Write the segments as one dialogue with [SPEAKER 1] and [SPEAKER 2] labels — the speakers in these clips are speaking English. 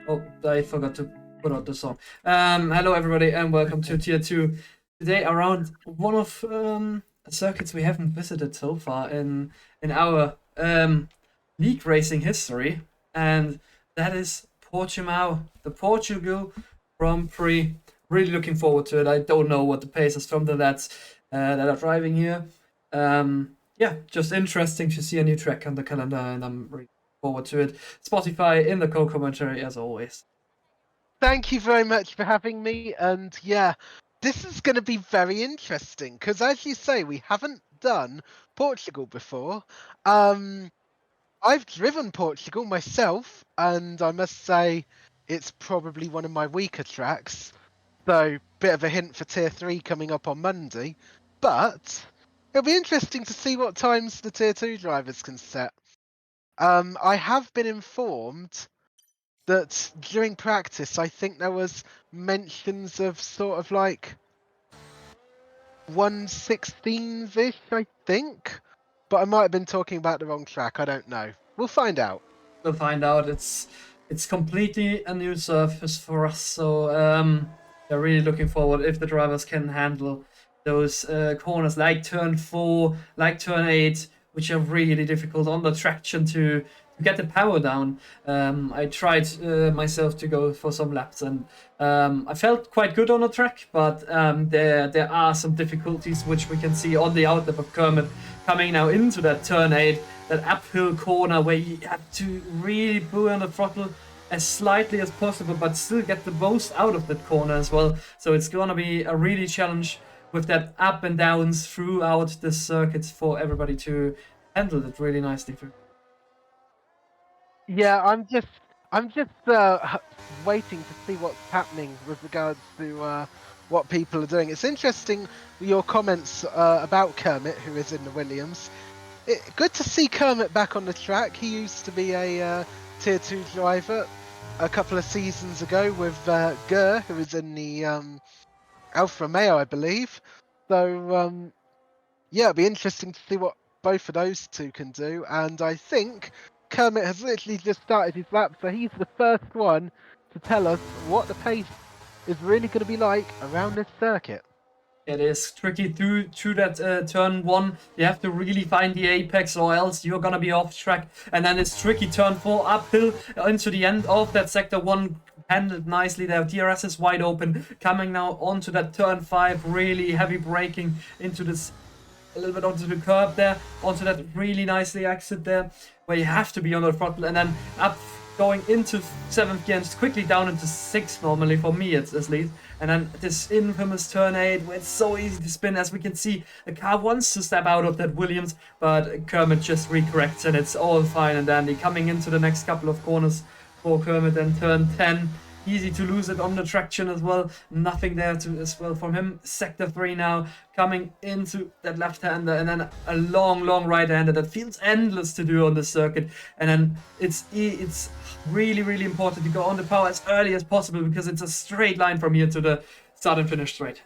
[SPEAKER 1] Oh, I forgot to put out the song. Hello everybody and welcome to Tier 2. Today around one of circuits we haven't visited so far in our league racing history, and that is Portimao, the Portugal Grand Prix. Really looking forward to it. I don't know what the pace is from the lads that are driving here. Yeah, just interesting to see a new track on the calendar, and I'm really forward to it. Spotify in the co-commentary as always.
[SPEAKER 2] Thank you very much for having me. And yeah, this is going to be very interesting because, as you say, we haven't done Portugal before. I've driven Portugal myself, and I must say it's probably one of my weaker tracks. So, bit of a hint for Tier 3 coming up on Monday. But it'll be interesting to see what times the Tier 2 drivers can set. I have been informed that during practice, I think there was mentions of sort of like 116-ish, I think. But I might have been talking about the wrong track. I don't know. We'll find out.
[SPEAKER 1] We'll find out. It's completely a new surface for us, so they're really looking forward if the drivers can handle those corners like turn 4, like turn 8, which are really difficult on the traction to get the power down. I tried myself to go for some laps, and I felt quite good on the track, but there are some difficulties which we can see on the outlap of Kermit coming now into that turn 8, that uphill corner where you have to really pull on the throttle as slightly as possible, but still get the most out of that corner as well. So it's gonna be a really challenge with that up and downs throughout the circuits for everybody to handle it really nicely.
[SPEAKER 2] Yeah, I'm just waiting to see what's happening with regards to what people are doing. It's interesting your comments about Kermit, who is in the Williams. Good to see Kermit back on the track. He used to be a Tier 2 driver a couple of seasons ago with Gurr, who is in the Alfa Romeo, I believe. So yeah, it'll be interesting to see what both of those two can do. And I think Kermit has literally just started his lap, so he's the first one to tell us what the pace is really going to be like around this circuit.
[SPEAKER 1] It is tricky through that turn 1. You have to really find the apex, or else you're gonna be off track. And then it's tricky turn 4 uphill into the end of that sector 1. Handled nicely there. DRS is wide open. Coming now onto that turn 5. Really heavy braking into this, a little bit onto the curb there, onto that really nicely exit there, where you have to be on the throttle, and then up going into 7th gear and just quickly down into 6th normally, for me it's at least. And then this infamous turn 8 where it's so easy to spin. As we can see, the car wants to step out of that Williams, but Kermit just recorrects and it's all fine and dandy. Coming into the next couple of corners for Kermit, and turn 10. Easy to lose it on the traction as well. Nothing there to as well from him. Sector 3 now, coming into that left-hander, and then a long right-hander that feels endless to do on the circuit. And then it's really important to go on the power as early as possible, because it's a straight line from here to the start and finish straight.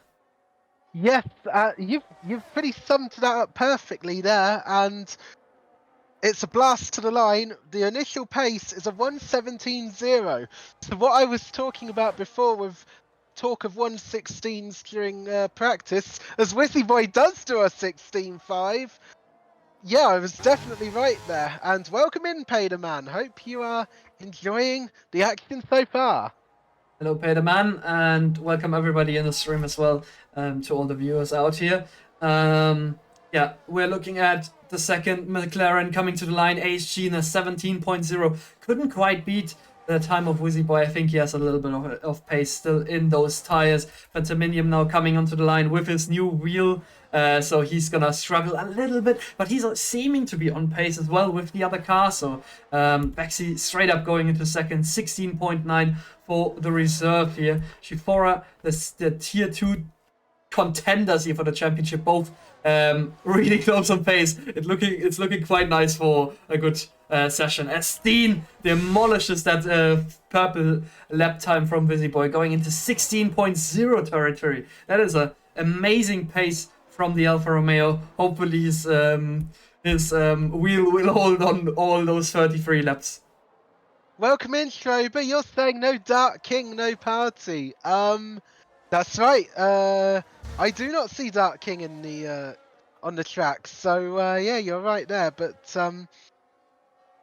[SPEAKER 2] Yes, you've pretty summed that up perfectly there, and it's a blast to the line. The initial pace is a 1:17.0. So what I was talking about before with talk of 1:16s during practice, as Wizzy Boy does do a 16.5. Yeah, I was definitely right there. And welcome in, Pader Man. Hope you are enjoying the action so far.
[SPEAKER 1] Hello, Peter Man, and welcome everybody in the stream as well, to all the viewers out here. Yeah, we're looking at the second McLaren coming to the line, ASG in a 17.0. Couldn't quite beat the time of Wizzy Boy. I think he has a little bit of pace still in those tires. Fantaminium now coming onto the line with his new wheel. So he's gonna struggle a little bit, but he's seeming to be on pace as well with the other car. So Baxi straight up going into second, 16.9 for the reserve here. Shifora, the tier 2 contenders here for the championship, both really close on pace. It's looking quite nice for a good session. As Steen demolishes that purple lap time from Busy Boy, going into 16.0 territory. That is an amazing pace from the Alfa Romeo. Hopefully his wheel will hold on all those 33 laps.
[SPEAKER 2] Welcome in, Schrober. You're saying no Dark King, no party. That's right. I do not see Dark King in the on the track. So yeah, you're right there. But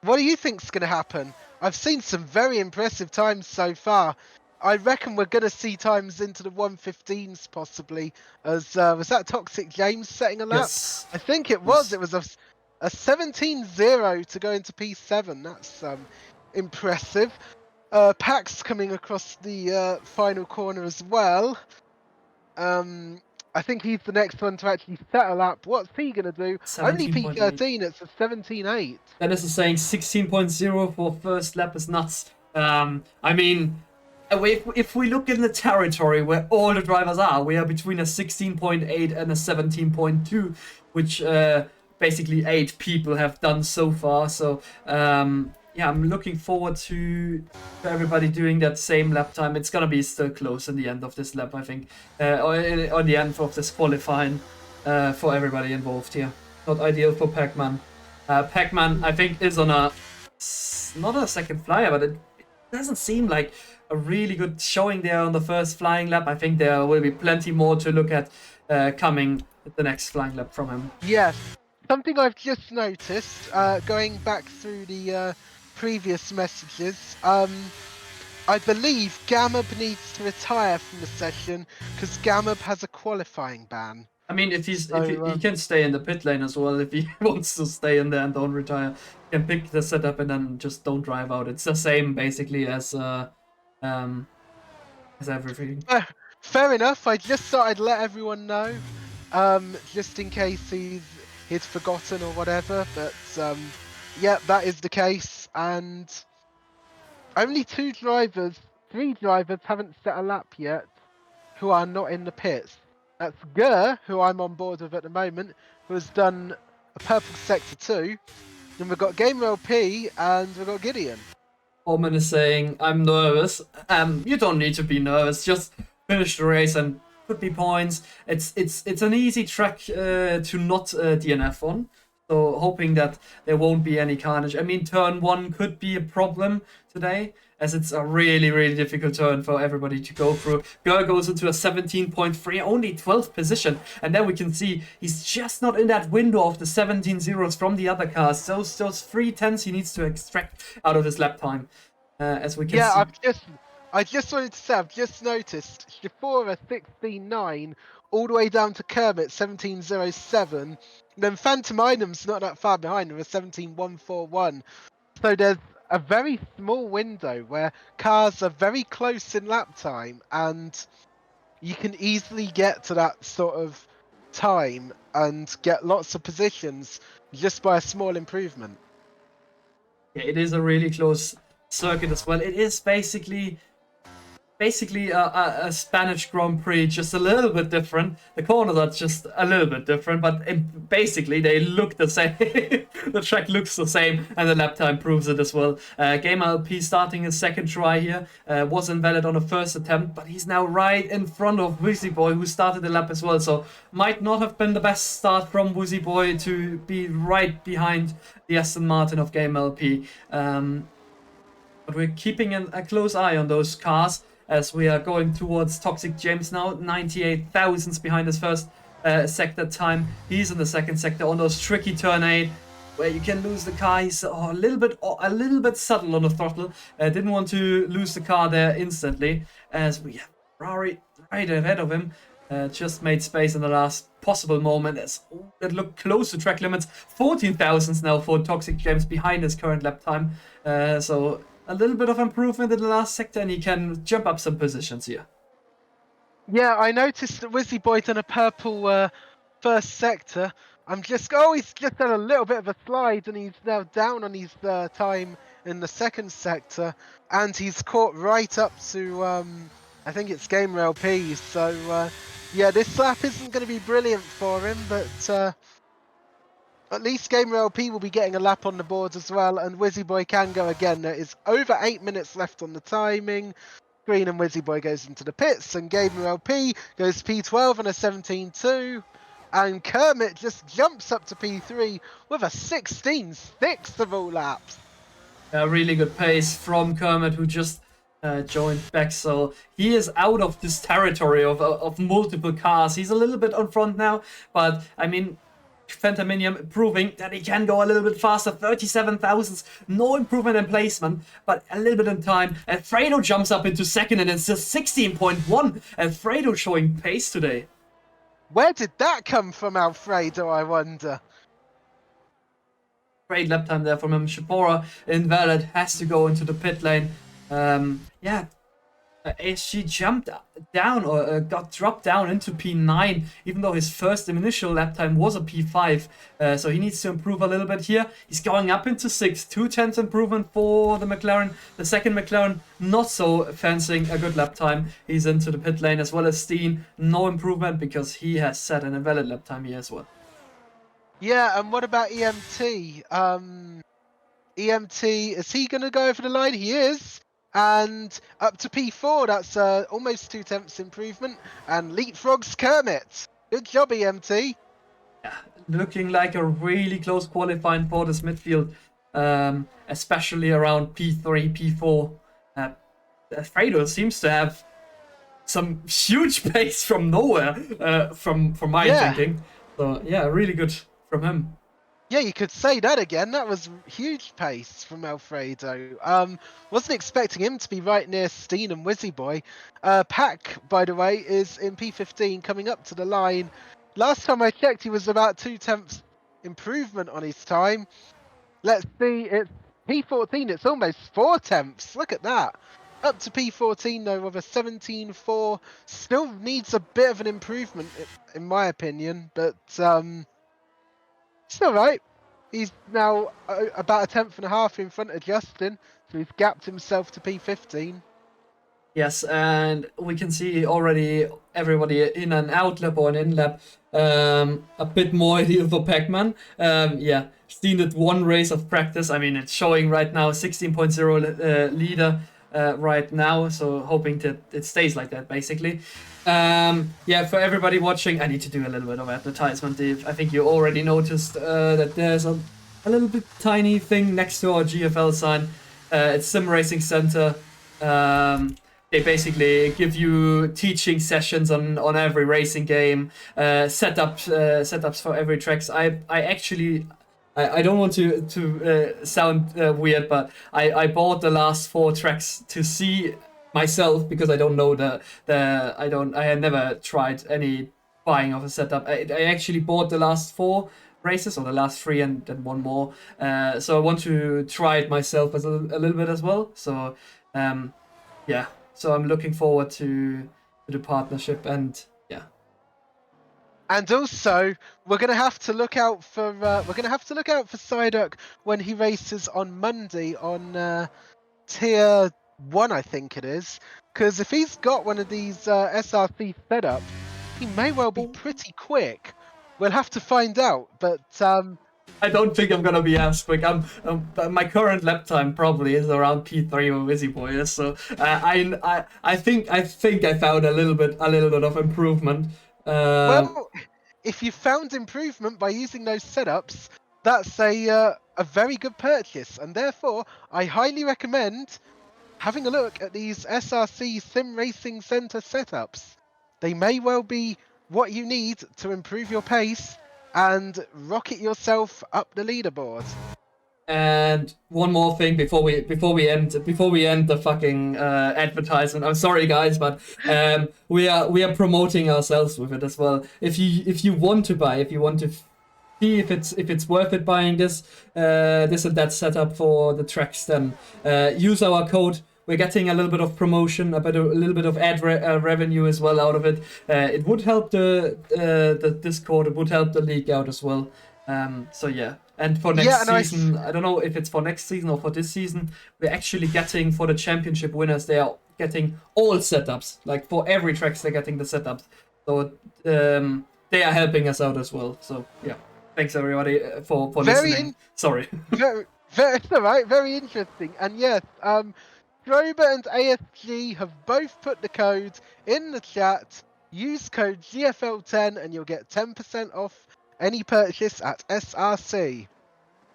[SPEAKER 2] what do you think's going to happen? I've seen some very impressive times so far. I reckon we're going to see times into the 115s possibly. As was that Toxic James setting a lap?
[SPEAKER 1] Yes.
[SPEAKER 2] I think it was. It was a 17-0 to go into P7. That's impressive. Pax coming across the final corner as well. I think he's the next one to actually settle up. What's he going to do? Only
[SPEAKER 1] 17.8.
[SPEAKER 2] P13, it's a 17-8.
[SPEAKER 1] Dennis is saying 16.0 for first lap is nuts. I mean, if we look in the territory where all the drivers are, we are between a 16.8 and a 17.2, which basically 8 people have done so far. So yeah, I'm looking forward to everybody doing that same lap time. It's gonna be still close in the end of this lap, I think, or on the end of this qualifying for everybody involved here. Not ideal for Pac-Man. Pac-Man, I think, is on not a second flyer, but it doesn't seem like a really good showing there on the first flying lap. I think there will be plenty more to look at coming at the next flying lap from him.
[SPEAKER 2] Yes. Something I've just noticed, going back through the previous messages, I believe Gamub needs to retire from the session because Gamub has a qualifying ban.
[SPEAKER 1] I mean, if
[SPEAKER 2] So,
[SPEAKER 1] he can stay in the pit lane as well, if he wants to stay in there and don't retire, he can pick the setup and then just don't drive out. It's the same basically as everything.
[SPEAKER 2] Fair enough. I just thought I'd let everyone know, just in case he'd forgotten or whatever. But yeah, that is the case, and only 3 drivers haven't set a lap yet, who are not in the pits. That's Gurr, who I'm on board with at the moment, who has done a purple sector 2. Then we've got Gamer LP and we've got Gideon.
[SPEAKER 1] Omen is saying, I'm nervous. You don't need to be nervous. Just finish the race and could be points. It's an easy track to not DNF on. So hoping that there won't be any carnage. I mean, turn 1 could be a problem today, as it's a really, really difficult turn for everybody to go through. Gurr goes into a 17.3, only 12th position. And then we can see he's just not in that window of the 17 zeros from the other cars. Those 3 tenths he needs to extract out of his lap time. As we can see.
[SPEAKER 2] I just wanted to say, I've just noticed Shafora 16.9 all the way down to Kermit 17.07. Then Phantom Item's not that far behind with a 17.141. So there's a very small window where cars are very close in lap time, and you can easily get to that sort of time and get lots of positions just by a small improvement.
[SPEAKER 1] Yeah, it is a really close circuit as well. It is basically a Spanish Grand Prix, just a little bit different. The corners are just a little bit different, but basically they look the same. The track looks the same, and the lap time proves it as well. Gamer LP starting his second try here, was invalid on the first attempt, but he's now right in front of Woozy Boy, who started the lap as well, so might not have been the best start from Woozy Boy to be right behind the Aston Martin of Gamer LP. But we're keeping a close eye on those cars, as we are going towards Toxic James now, 98 thousandths behind his first sector time. He's in the second sector on those tricky turn 8, where you can lose the car. He's a little bit subtle on the throttle. Didn't want to lose the car there instantly, as we have Ferrari right ahead of him. Just made space in the last possible moment, as it looked close to track limits. 14 thousandths now for Toxic James behind his current lap time. So a little bit of improvement in the last sector, and he can jump up some positions here.
[SPEAKER 2] Yeah, I noticed that Wizzy Boy done a purple first sector. He's just done a little bit of a slide, and he's now down on his time in the second sector, and he's caught right up to I think it's Gamer LP. So yeah, this lap isn't going to be brilliant for him, but at least Gamer LP will be getting a lap on the board as well, and Wizzy Boy can go again. There is over 8 minutes left on the timing. Green and Wizzy Boy goes into the pits, and Gamer LP goes P12 and a 17.2. And Kermit just jumps up to P3 with a 16.6 of all laps.
[SPEAKER 1] A really good pace from Kermit, who just joined back. So he is out of this territory of multiple cars. He's a little bit on front now, but I mean, Phantominium proving that he can go a little bit faster. 37 thousandths, no improvement in placement, but a little bit in time. Alfredo jumps up into second, and it's just 16.1. Alfredo showing pace today.
[SPEAKER 2] Where did that come from, Alfredo, I wonder?
[SPEAKER 1] Great lap time there from him. Shibora invalid, has to go into the pit lane. Yeah, she jumped down or got dropped down into P9, even though his first initial lap time was a P5. So he needs to improve a little bit here. He's going up into 6th, 2/10 improvement for the McLaren. The second McLaren not so fancying a good lap time. He's into the pit lane, as well as Steen. No improvement because he has set an invalid lap time here as well.
[SPEAKER 2] Yeah, and what about EMT? EMT, is he going to go over the line? He is. And up to P4, that's almost 2/10 improvement. And leapfrogs Kermit. Good job, EMT.
[SPEAKER 1] Yeah, looking like a really close qualifying for this midfield, especially around P3, P4. Alfredo seems to have some huge pace from nowhere, from my thinking. So yeah, really good from him.
[SPEAKER 2] Yeah, you could say that again. That was huge pace from Alfredo. Wasn't expecting him to be right near Steen and Wizzy Boy. Pack, by the way, is in P15 coming up to the line. Last time I checked, he was about 2/10 improvement on his time. Let's see, it's P14, it's almost 4/10. Look at that. Up to P14 though with a 17.4. Still needs a bit of an improvement in my opinion, but it's all right. He's now about 1/10.5 in front of Justin, so he's gapped himself to P15.
[SPEAKER 1] Yes, and we can see already everybody in an out lap or an in lap. A bit more ideal for Pac-Man. Yeah, Steen did one race of practice. I mean, it's showing right now 16.0 leader right now, so hoping that it stays like that, basically. Yeah, for everybody watching, I need to do a little bit of advertisement. I think you already noticed that there's a little bit tiny thing next to our GFL sign. It's Sim Racing Center. They basically give you teaching sessions on every racing game, setups for every tracks. I actually don't want to sound weird, but I bought the last 4 tracks to see myself, because I don't know I had never tried any buying of a setup. I actually bought the last 4 races, or the last 3 and then one more. So I want to try it myself as a little bit as well. So yeah. So I'm looking forward to the partnership, and yeah.
[SPEAKER 2] And also, we're gonna have to look out for Psyduck when he races on Monday on tier 1, I think it is. Because if he's got one of these SRC setups, he may well be pretty quick. We'll have to find out, but
[SPEAKER 1] I don't think I'm gonna be as quick. My current lap time probably is around P3 or Wizzy Boy. So I think I found a little bit of improvement.
[SPEAKER 2] Well, if you found improvement by using those setups, that's a very good purchase, and therefore I highly recommend having a look at these SRC Sim Racing Center setups. They may well be what you need to improve your pace and rocket yourself up the leaderboard.
[SPEAKER 1] And one more thing before we end the fucking advertisement. I'm sorry, guys, but we are promoting ourselves with it as well. If you want to buy, if you want to see if it's worth it buying this and that setup for the tracks, then use our code. We're getting a little bit of promotion, a little bit of ad revenue as well out of it. It would help the Discord. It would help the league out as well. So yeah. And for next season, I don't know if it's for next season or for this season, we're actually getting, for the championship winners, they are getting all setups. Like for every tracks, they're getting the setups. So they are helping us out as well. So yeah, thanks everybody for listening. Sorry.
[SPEAKER 2] It's all right. Very interesting. And yes, Drober and ASG have both put the code in the chat. Use code GFL10 and you'll get 10% off any purchase at SRC.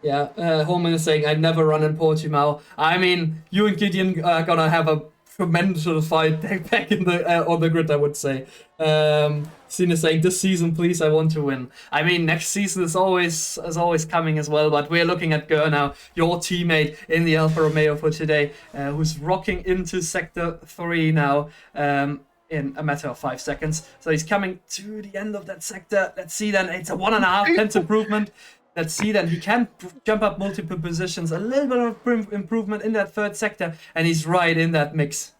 [SPEAKER 1] Yeah, Holman is saying, I never run in Portimao. I mean, you and Gideon are gonna have a tremendous fight back in the on the grid, I would say. Cena is saying, this season, please, I want to win. I mean, next season is always coming as well, but we're looking at Gur now, your teammate in the Alfa Romeo for today, who's rocking into Sector 3 now. In a matter of 5 seconds. So he's coming to the end of that sector. Let's see then. It's a 1.5 tenths improvement. Let's see then. He can jump up multiple positions. A little bit of improvement in that third sector. And he's right in that mix.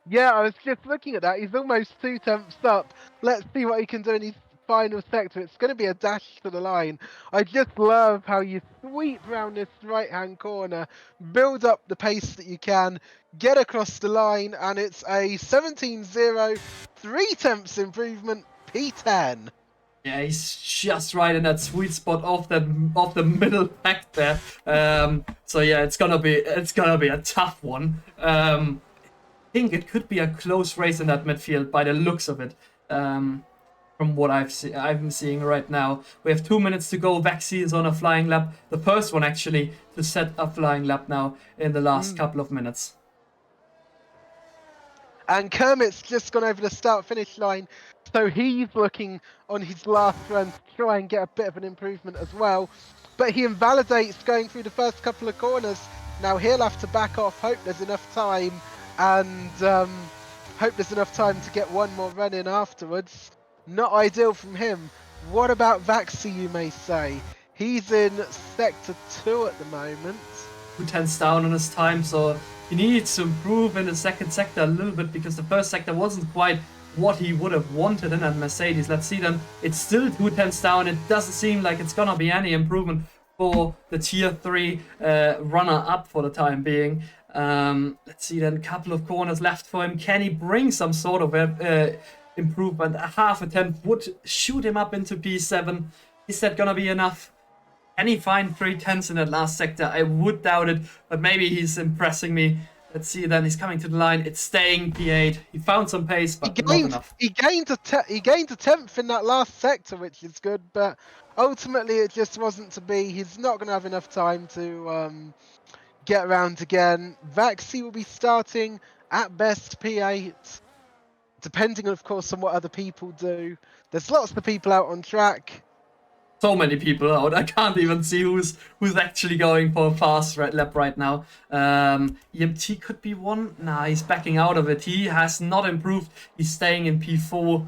[SPEAKER 2] Yeah, I was just looking at that. He's almost 2 tenths up. Let's see what he can do in his final sector. It's going to be a dash to the line. I just love how you sweep around this right-hand corner, build up the pace that you can, get across the line, and it's a 17.0, 3 tenths improvement, P10.
[SPEAKER 1] Yeah, he's just right in that sweet spot of the middle pack there. So yeah, it's gonna be a tough one. I think it could be a close race in that midfield by the looks of it. From what I'm seeing right now. We have 2 minutes to go. Vaxi is on a flying lap. The first one actually to set a flying lap now in the last couple of minutes.
[SPEAKER 2] And Kermit's just gone over the start-finish line, so he's looking on his last run to try and get a bit of an improvement as well. But he invalidates going through the first couple of corners. Now he'll have to back off, hope there's enough time, and hope there's enough time to get one more run in afterwards. Not ideal from him. What about Vaxi, you may say? He's in Sector 2 at the moment.
[SPEAKER 1] 2 tenths down on his time, so he needs to improve in the second sector a little bit because the first sector wasn't quite what he would have wanted in that Mercedes. Let's see then. It's still 2 tenths down. It doesn't seem like it's gonna be any improvement for the tier 3 runner-up for the time being. Let's see then. A couple of corners left for him. Can he bring some sort of improvement? A half attempt would shoot him up into P7. Is that gonna be enough? Can he find 3 tenths in that last sector? I would doubt it, but maybe he's impressing me. Let's see then. He's coming to the line. It's staying P8. He found some pace, but not enough.
[SPEAKER 2] He gained a 10th in that last sector, which is good, but ultimately it just wasn't to be. He's not going to have enough time to get around again. Vaxi will be starting at best P8, depending, of course, on what other people do. There's lots of people out on track.
[SPEAKER 1] So many people out. I can't even see who's actually going for a fast lap right now. EMT could be one. Nah, he's backing out of it. He has not improved. He's staying in P4.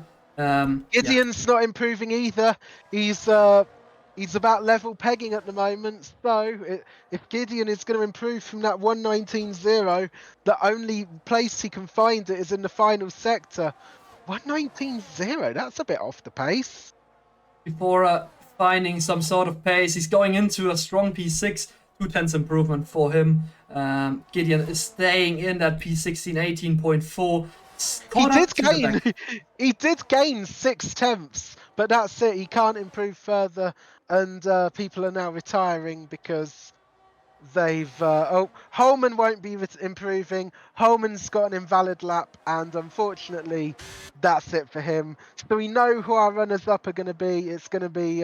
[SPEAKER 2] Gideon's not improving either. He's about level pegging at the moment. So if Gideon is going to improve from that 119.0, the only place he can find it is in the final sector. 119.0, that's a bit off the pace.
[SPEAKER 1] Before finding some sort of pace, he's going into a strong P6. 2 tenths improvement for him. Gideon is staying in that P16, 18.4.
[SPEAKER 2] He did gain 6 tenths, but that's it. He can't improve further, and people are now retiring because they've. Holman won't be improving. Holman's got an invalid lap, and unfortunately, that's it for him. So we know who our runners-up are going to be. It's going to be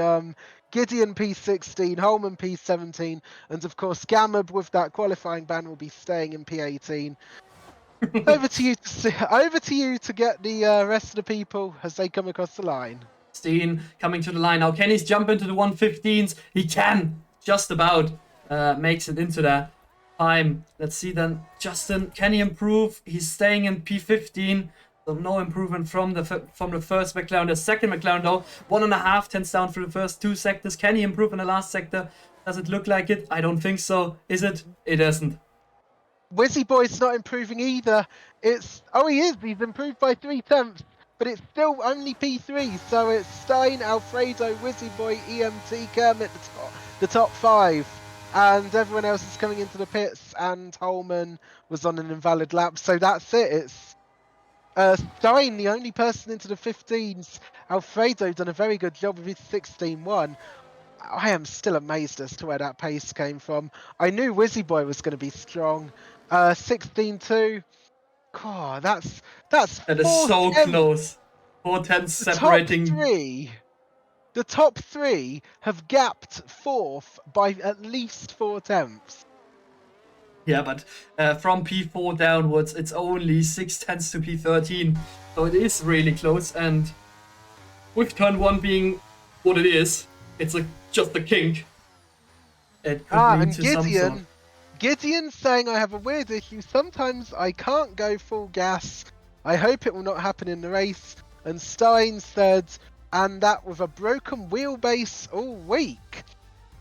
[SPEAKER 2] Gideon P16, Holman P17, and of course Gamab with that qualifying ban will be staying in P18. Over to you to get the rest of the people as they come across the line.
[SPEAKER 1] Steen coming to the line now. Can he jump into the 115s? He can, just about. Makes it into that time. Let's see then. Justin, can he improve? He's staying in P15. So no improvement from the first McLaren. The second McLaren though, 1.5 tenths down for the first 2 sectors. Can he improve in the last sector? Does it look like it? I don't think so. Is it? It isn't.
[SPEAKER 2] Wizzy Boy's not improving either. He is. He's improved by 3 tenths, but it's still only P3. So it's Stein, Alfredo, Wizzy Boy, EMT, Kermit, the top 5. And everyone else is coming into the pits, and Holman was on an invalid lap. So that's it. It's Stein, the only person into the 15s. Alfredo done a very good job with his 16.1. I am still amazed as to where that pace came from. I knew Wizzy Boy was going to be strong. 16.2. God, that is so
[SPEAKER 1] close. 4 tenths separating.
[SPEAKER 2] the top 3 have gapped 4th by at least 4 tenths.
[SPEAKER 1] Yeah, but from P4 downwards, it's only 6 tenths to P13. So it is really close. And with turn 1 being what it is, it's just a kink. It could lead
[SPEAKER 2] And
[SPEAKER 1] to some sort.
[SPEAKER 2] Gideon's saying I have a weird issue. Sometimes I can't go full gas. I hope it will not happen in the race. And Stein said, and that with a broken wheelbase all week.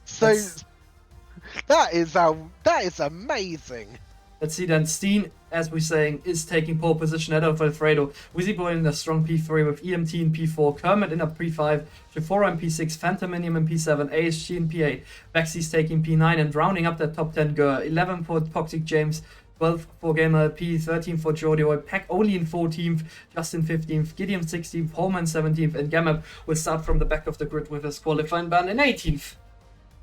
[SPEAKER 2] So that is amazing.
[SPEAKER 1] Let's see then. Steen, as we're saying, is taking pole position ahead of Alfredo. Wizzy Boy in a strong P3 with EMT in P4, Kermit in a P5, Jafora in P6, Phantominium in P7, ASG in P8, Baxy's taking P9 and rounding up the top 10 Gur. 11 for Toxic James, 12 for Gamer P, 13 for Jordi Boy, Peck only in 14th, Justin 15th, Gideon 16th, Holman 17th, and Gamma will start from the back of the grid with his qualifying ban in 18th.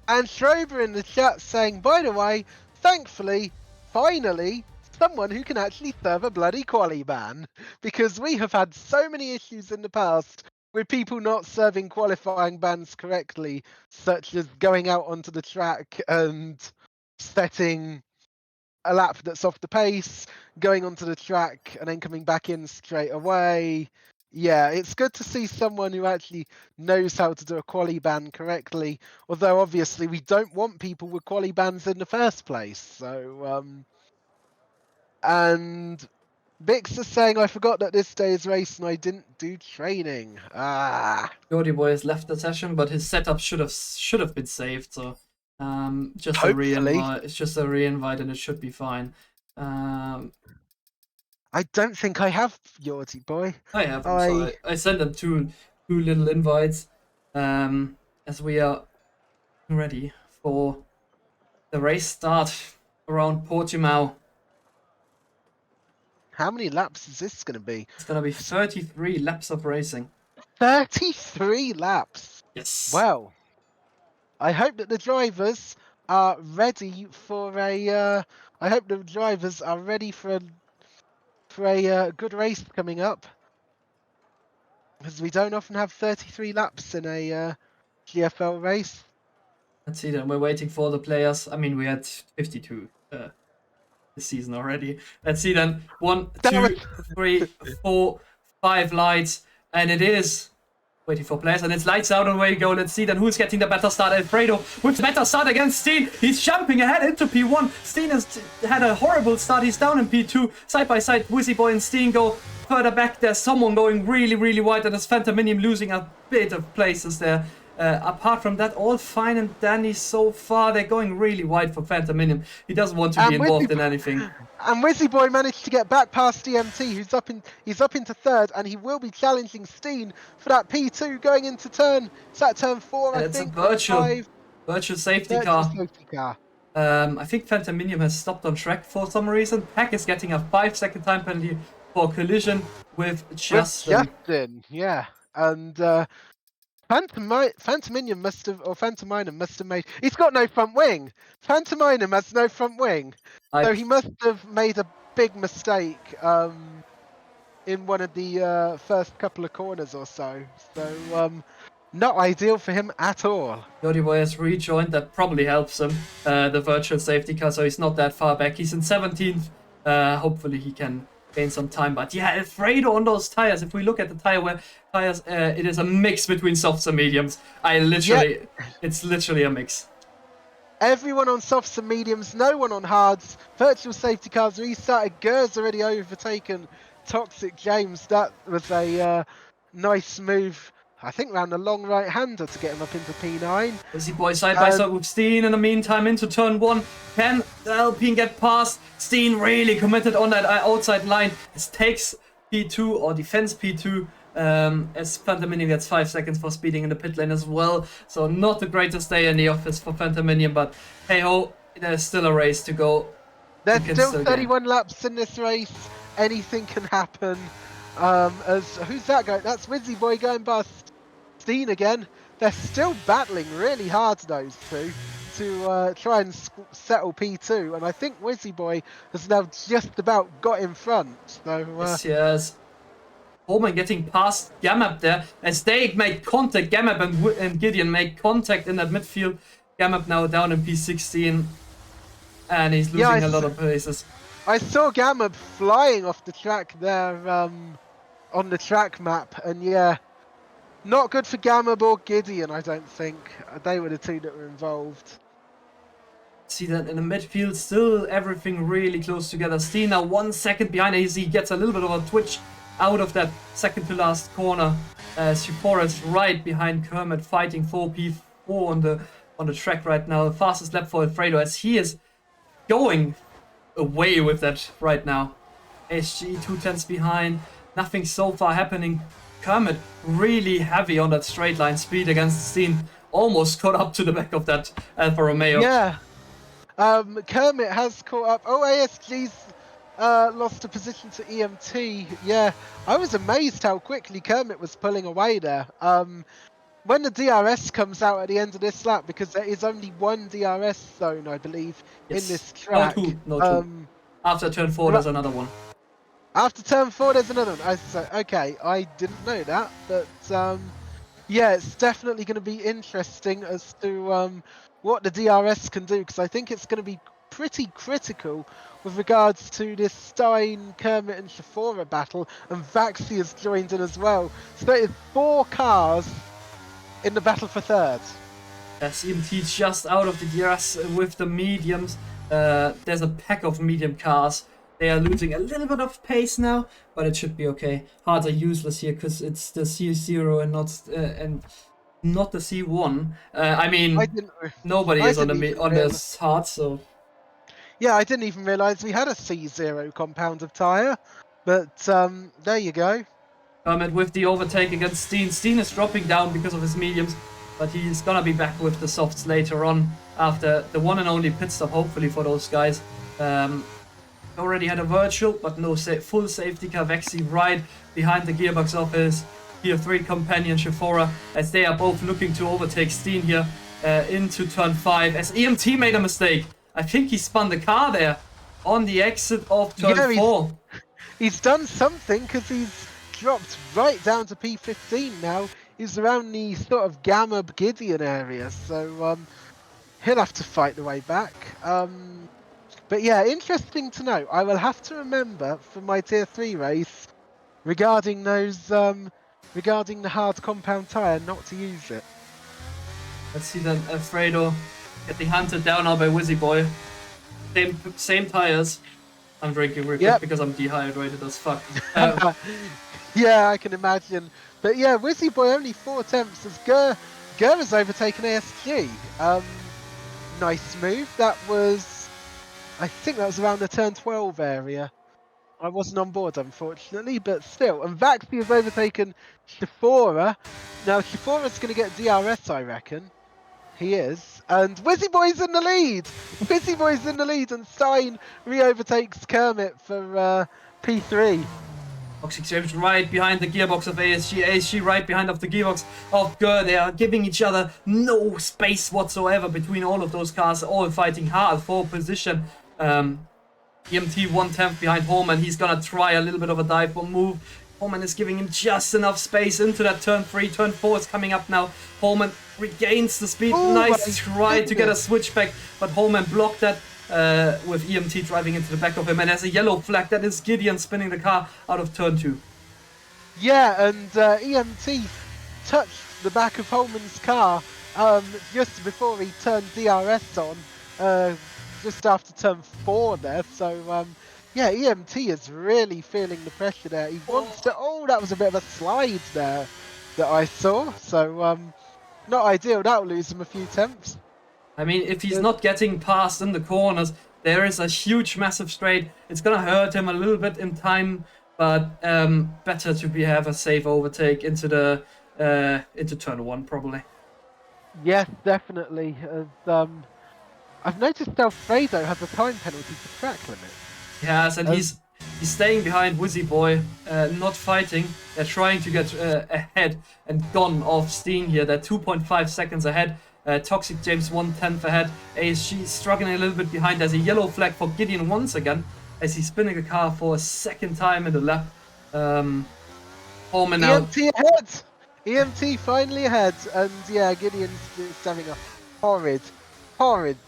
[SPEAKER 2] And Schrober in the chat saying, by the way, thankfully, finally, someone who can actually serve a bloody quali ban, because we have had so many issues in the past with people not serving qualifying bans correctly, such as going out onto the track and setting a lap that's off the pace, going onto the track and then coming back in straight away. Yeah, it's good to see someone who actually knows how to do a quali ban correctly, although obviously we don't want people with quali bans in the first place. So and Bix is saying, I forgot that this day is race and I didn't do training.
[SPEAKER 1] Jordi Boy has left the session, but his setup should have been saved. So just
[SPEAKER 2] Hopefully.
[SPEAKER 1] a reinvite. It's just a reinvite, and it should be fine.
[SPEAKER 2] I don't think I have Jordi Boy.
[SPEAKER 1] I have them, so I sent them two little invites. As we are ready for the race start around Portimao.
[SPEAKER 2] How many laps is this going to be?
[SPEAKER 1] It's going to be 33 laps of racing.
[SPEAKER 2] 33 laps.
[SPEAKER 1] Yes.
[SPEAKER 2] Well, I hope that the drivers are ready for a. I hope the drivers are ready for a good race coming up, because we don't often have 33 laps in a GFL race.
[SPEAKER 1] Let's see then. We're waiting for the players. I mean, we had 52 this season already. Let's see then. 1, 2, 3, 4, 5 lights, and it is waiting for players, and it's lights out and away you go. Let's see then who's getting the better start. Alfredo with the better start against Steen. He's jumping ahead into P1. Steen has had a horrible start. He's down in P2. Side by side, Wizzy Boy and Steen go further back. There's someone going really, really wide, and there's Phantominium losing a bit of places there. Apart from that, all fine and dandy so far. They're going really wide for Phantominium. He doesn't want to be involved in anything.
[SPEAKER 2] And Wizzy Boy managed to get back past DMT, he's up into third, and he will be challenging Steen for that P2 going into turn 4, I think.
[SPEAKER 1] It's a virtual safety car. I think Phantominium has stopped on track for some reason. Pack is getting a 5-second time penalty for collision with Justin.
[SPEAKER 2] Yeah. And Phantominium must have made. He's got no front wing. Phantominium has no front wing, so he must have made a big mistake in one of the first couple of corners or so. So not ideal for him at all.
[SPEAKER 1] Jordi Boy has rejoined. That probably helps him. The virtual safety car, so he's not that far back. He's in 17th. Hopefully he can gain some time. But yeah, Alfredo on those tires. If we look at the tires, it is a mix between softs and mediums. It's literally a mix.
[SPEAKER 2] Everyone on softs and mediums, no one on hards. Virtual safety cars restarted. Gur's already overtaken Toxic James. That was a nice move, I think, around the long right-hander to get him up into P9.
[SPEAKER 1] Wizzy Boy side by side with Steen in the meantime into turn 1. Can the Alpine get past? Steen really committed on that outside line. It takes P2 or defends P2. As Phantominium gets 5 seconds for speeding in the pit lane as well. So not the greatest day in the office for Phantominium, but hey ho, there's still a race to go.
[SPEAKER 2] There's still 31 laps in this race. Anything can happen. Who's that guy? That's Wizzy Boy going past Steen again. They're still battling really hard, those two, to try and settle P2. And I think Wizzy Boy has now just about got in front. So
[SPEAKER 1] yes. Holman getting past Gamap there as they make contact. Gamap and Gideon make contact in that midfield. Gamap now down in P16 and he's losing a lot of paces.
[SPEAKER 2] I saw Gamma flying off the track there on the track map, and yeah, not good for Gamma or Gideon, I don't think. They were the two that were involved.
[SPEAKER 1] See that in the midfield, still everything really close together. Steen now 1 second behind as he gets a little bit of a twitch out of that second to last corner. Sephora is right behind Kermit, fighting for P4 on the track right now. The fastest lap for Alfredo as he is going away with that right now. SG 2/10 behind, nothing so far happening. Kermit really heavy on that straight line speed against Steen, almost caught up to the back of that Alfa Romeo.
[SPEAKER 2] Yeah. Kermit has caught up. Oh, ASG's lost a position to EMT. Yeah, I was amazed how quickly Kermit was pulling away there. When the DRS comes out at the end of this lap, because there is only one DRS zone, I believe, in this track.
[SPEAKER 1] No, two. After turn 4, there's another one.
[SPEAKER 2] After turn 4, there's another one. Okay, I didn't know that, but yeah, it's definitely going to be interesting as to what the DRS can do, because I think it's going to be pretty critical with regards to this Stein, Kermit and Sephora battle, and Vaxi has joined in as well. So there is 4 cars in the battle for third.
[SPEAKER 1] EMT just out of the DRS with the mediums. There's a pack of medium cars. They are losing a little bit of pace now, but it should be okay. Hards are useless here because it's the C0 and not the C1. I mean, nobody is on this hard, so.
[SPEAKER 2] Yeah, I didn't even realise we had a C0 compound of tyre, but there you go.
[SPEAKER 1] Kermit with the overtake against Steen. Steen is dropping down because of his mediums, but he's gonna be back with the softs later on after the one and only pit stop, hopefully, for those guys. Already had a virtual, but no full safety car. Vexi right behind the gearbox of his Tier 3 companion Sephora, as they are both looking to overtake Steen here into turn 5. As EMT made a mistake. I think he spun the car there on the exit of turn 4.
[SPEAKER 2] He's done something because he's dropped right down to P15 now. He's around the sort of Gamma Gideon area, so he'll have to fight the way back. But yeah, interesting to know. I will have to remember for my Tier 3 race regarding those, regarding the hard compound tyre, not to use it.
[SPEAKER 1] Let's see then Alfredo getting hunted down now by Wizzy Boy. Same tyres. I'm drinking real quick because I'm dehydrated as fuck.
[SPEAKER 2] Yeah, I can imagine. But yeah, Wizzy Boy only 4 attempts as Gur has overtaken ASG. Nice move. That was, I think that was around the turn 12 area. I wasn't on board, unfortunately, but still. And Vaxi has overtaken Sephora. Now, Sephora's going to get DRS, I reckon. He is. And Wizzy Boy's in the lead! Wizzy Boy's in the lead, and Stein re-overtakes Kermit for P3.
[SPEAKER 1] Toxic James right behind the gearbox of ASG. ASG right behind of the gearbox of Gur. They are giving each other no space whatsoever between all of those cars, all fighting hard for position. EMT 1/10 behind Holman. He's gonna try a little bit of a dive bomb move. Holman is giving him just enough space into that turn 3. Turn 4 is coming up now. Holman regains the speed.
[SPEAKER 2] Oh,
[SPEAKER 1] nice try to get a switchback, but Holman blocked that with EMT driving into the back of him. And there's a yellow flag. That is Gideon spinning the car out of turn 2.
[SPEAKER 2] Yeah, and EMT touched the back of Holman's car just before he turned DRS on, just after turn 4 there. So yeah, EMT is really feeling the pressure there. He wants to. Oh, that was a bit of a slide there that I saw. So not ideal. That'll lose him a few temps.
[SPEAKER 1] I mean, if he's not getting past in the corners, there is a huge, massive straight. It's gonna hurt him a little bit in time, but better to have a safe overtake into turn 1 probably.
[SPEAKER 2] Yes, definitely. I've noticed Alfredo has a time penalty for track limits.
[SPEAKER 1] Yes, and he's staying behind Wizzy Boy, not fighting. They're trying to get ahead and gone off Steen here. They're 2.5 seconds ahead. Toxic James 1/10 ahead. ASG struggling a little bit behind. There's a yellow flag for Gideon once again as he's spinning the car for a second time in the lap. Holman now.
[SPEAKER 2] EMT ahead! EMT finally ahead, and yeah, Gideon's just having a horrid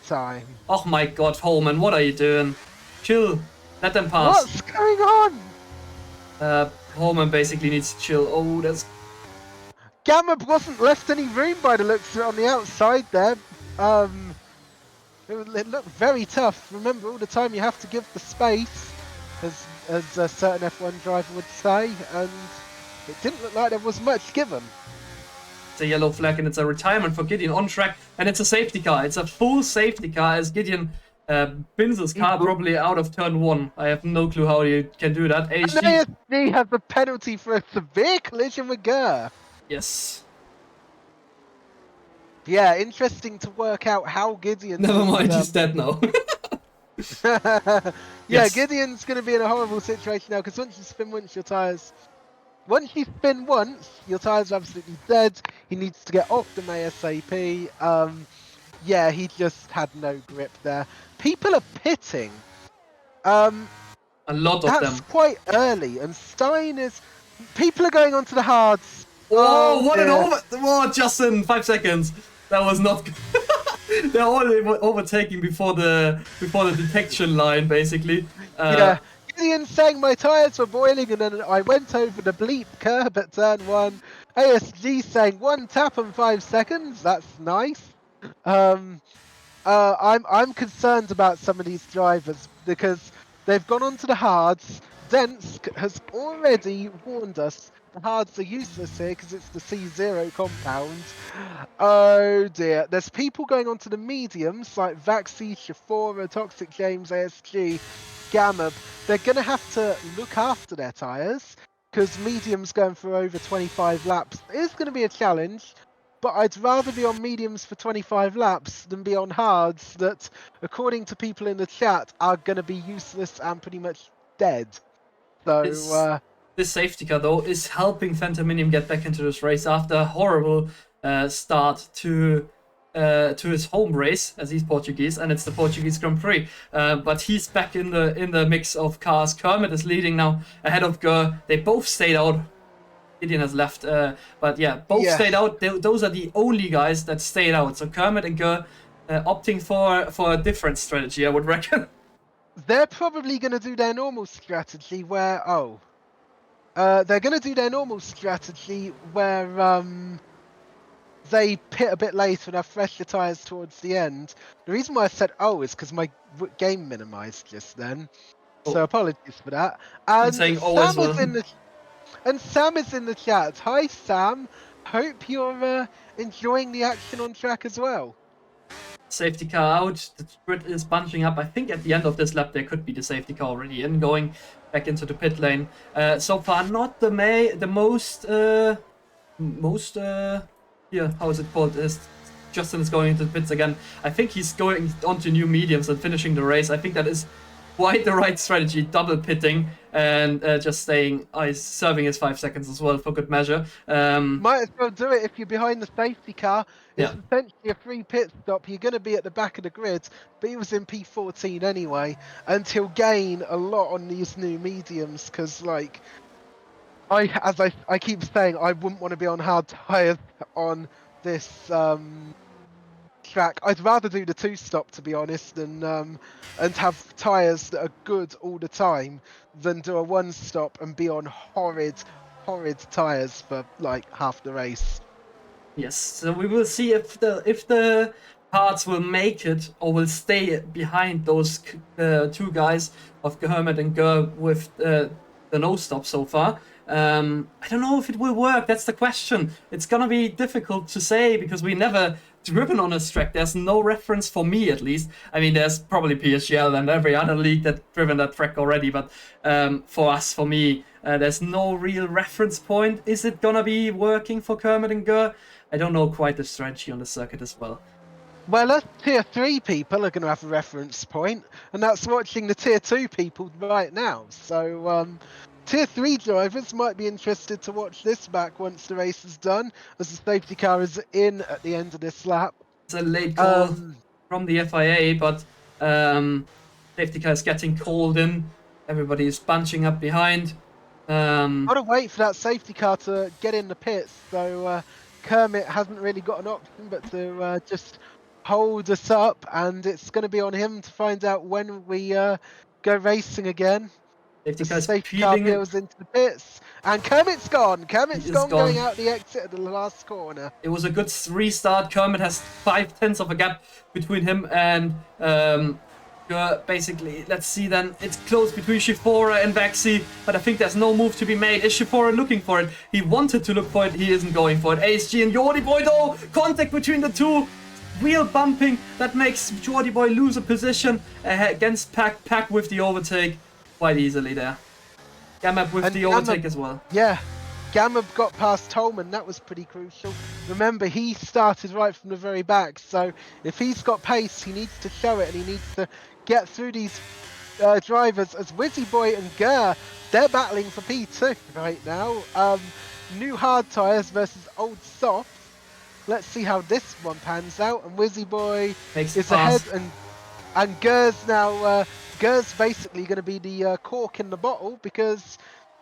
[SPEAKER 2] time.
[SPEAKER 1] Oh my god, Holman, what are you doing? Chill. Let them pass.
[SPEAKER 2] What's going on?
[SPEAKER 1] Holman basically needs to chill. Oh, that's...
[SPEAKER 2] Gamma wasn't left any room by the looks of it on the outside there. It looked very tough. Remember, all the time you have to give the space, as a certain F1 driver would say, and it didn't look like there was much given.
[SPEAKER 1] It's a yellow flag and it's a retirement for Gideon on track, and it's a safety car. It's a full safety car as Gideon bins his car probably out of turn 1. I have no clue how you can do that.
[SPEAKER 2] And ASD has a penalty for a severe collision with Gurr.
[SPEAKER 1] Yes.
[SPEAKER 2] Yeah, interesting to work out how Gideon...
[SPEAKER 1] Never mind, he's dead now.
[SPEAKER 2] Yeah,
[SPEAKER 1] Yes.
[SPEAKER 2] Gideon's going to be in a horrible situation now, because once you spin once, your tyres... Once you spin once, your tyres are absolutely dead. He needs to get off them ASAP. Yeah, he just had no grip there. People are pitting.
[SPEAKER 1] A lot of them.
[SPEAKER 2] That's quite early, and Stein is... People are going onto the hards.
[SPEAKER 1] Oh, what an
[SPEAKER 2] dear.
[SPEAKER 1] over... Oh, just in 5 seconds. That was not good. They're already overtaking before the detection line, basically.
[SPEAKER 2] Yeah. Gideon saying my tyres were boiling and then I went over the bleep curb at turn 1. ASG saying 1 tap and 5 seconds. That's nice. I'm concerned about some of these drivers because they've gone onto the hards. Dents has already warned us the hards are useless here because it's the C0 compound. Oh dear. There's people going onto the mediums like Vaxi, Shafora, Toxic James, ASG, Gamma. They're going to have to look after their tyres because mediums going for over 25 laps is going to be a challenge. But I'd rather be on mediums for 25 laps than be on hards that, according to people in the chat, are going to be useless and pretty much dead. So,
[SPEAKER 1] this safety car, though, is helping Phantominium get back into this race after a horrible start to his home race, as he's Portuguese, and it's the Portuguese Grand Prix. But he's back in the mix of cars. Kermit is leading now ahead of Gurr. They both stayed out. Gideon has left, but yeah, both stayed out. Those are the only guys that stayed out. So Kermit and Gurr opting for a different strategy, I would reckon.
[SPEAKER 2] They're probably going to do their normal strategy where, they're going to do their normal strategy where they pit a bit later and have fresher tyres towards the end. The reason why I said is because my game minimized just then. So apologies for that. And
[SPEAKER 1] saying
[SPEAKER 2] Sam is in the chat. Hi Sam, hope you're enjoying the action on track as well.
[SPEAKER 1] Safety car out. The grid is bunching up. I think at the end of this lap there could be the safety car already in, going back into the pit lane. So far not the most here, how is it called? Justin is going into the pits again. I think he's going onto new mediums and finishing the race. I think that is quite the right strategy, double pitting and just staying, serving his 5 seconds as well for good measure.
[SPEAKER 2] Might as well do it if you're behind the safety car. It's
[SPEAKER 1] Yeah.
[SPEAKER 2] essentially a free pit stop. You're going to be at the back of the grid, but he was in P14 anyway, and he'll gain a lot on these new mediums because, like, I keep saying, I wouldn't want to be on hard tyres on this track. I'd rather do the 2-stop, to be honest, and have tyres that are good all the time than do a 1-stop and be on horrid tyres for like half the race.
[SPEAKER 1] Yes, so we will see if the parts will make it or will stay behind those two guys of Hermit and Gurr with the no-stop so far. I don't know if it will work. That's the question. It's gonna be difficult to say because we never driven on this track. There's no reference for me, at least. I mean, there's probably PSGL and every other league that's driven that track already, but for me, there's no real reference point. Is it gonna be working for Kermit and Gurr? I don't know quite the strategy on the circuit as well.
[SPEAKER 2] Well, us tier 3 people are going to have a reference point, and that's watching the tier 2 people right now. So, tier 3 drivers might be interested to watch this back once the race is done, as the safety car is in at the end of this lap.
[SPEAKER 1] It's a late call from the FIA, but safety car is getting called in. Everybody is bunching up behind.
[SPEAKER 2] Gotta wait for that safety car to get in the pits, so Kermit hasn't really got an option but to just hold us up, and it's going to be on him to find out when we go racing again.
[SPEAKER 1] Safety
[SPEAKER 2] The
[SPEAKER 1] car is
[SPEAKER 2] safety car
[SPEAKER 1] peeling it.
[SPEAKER 2] peels into the pits, and Kermit's gone.
[SPEAKER 1] He
[SPEAKER 2] Kermit's
[SPEAKER 1] is
[SPEAKER 2] gone, going
[SPEAKER 1] gone.
[SPEAKER 2] out the exit at the last corner.
[SPEAKER 1] It was a good restart. Kermit has 5/10 of a gap between him and basically. Let's see then. It's close between Shifora and Vaxi, but I think there's no move to be made. Is Shifora looking for it? He wanted to look for it. He isn't going for it. ASG and Jordi Boy though. Contact between the two. Wheel bumping. That makes Jordi Boy lose a position against Pack. Pack with the overtake quite easily there. Gamap with the overtake as well.
[SPEAKER 2] Yeah. Gamma got past Tolman, that was pretty crucial. Remember, he started right from the very back, so if he's got pace, he needs to show it, and he needs to get through these drivers. As Wizzy Boy and Gurr, they're battling for P2 right now. New hard tyres versus old softs. Let's see how this one pans out, and Wizzy Boy is ahead, and Gurr's now, Gurr's basically going to be the cork in the bottle, because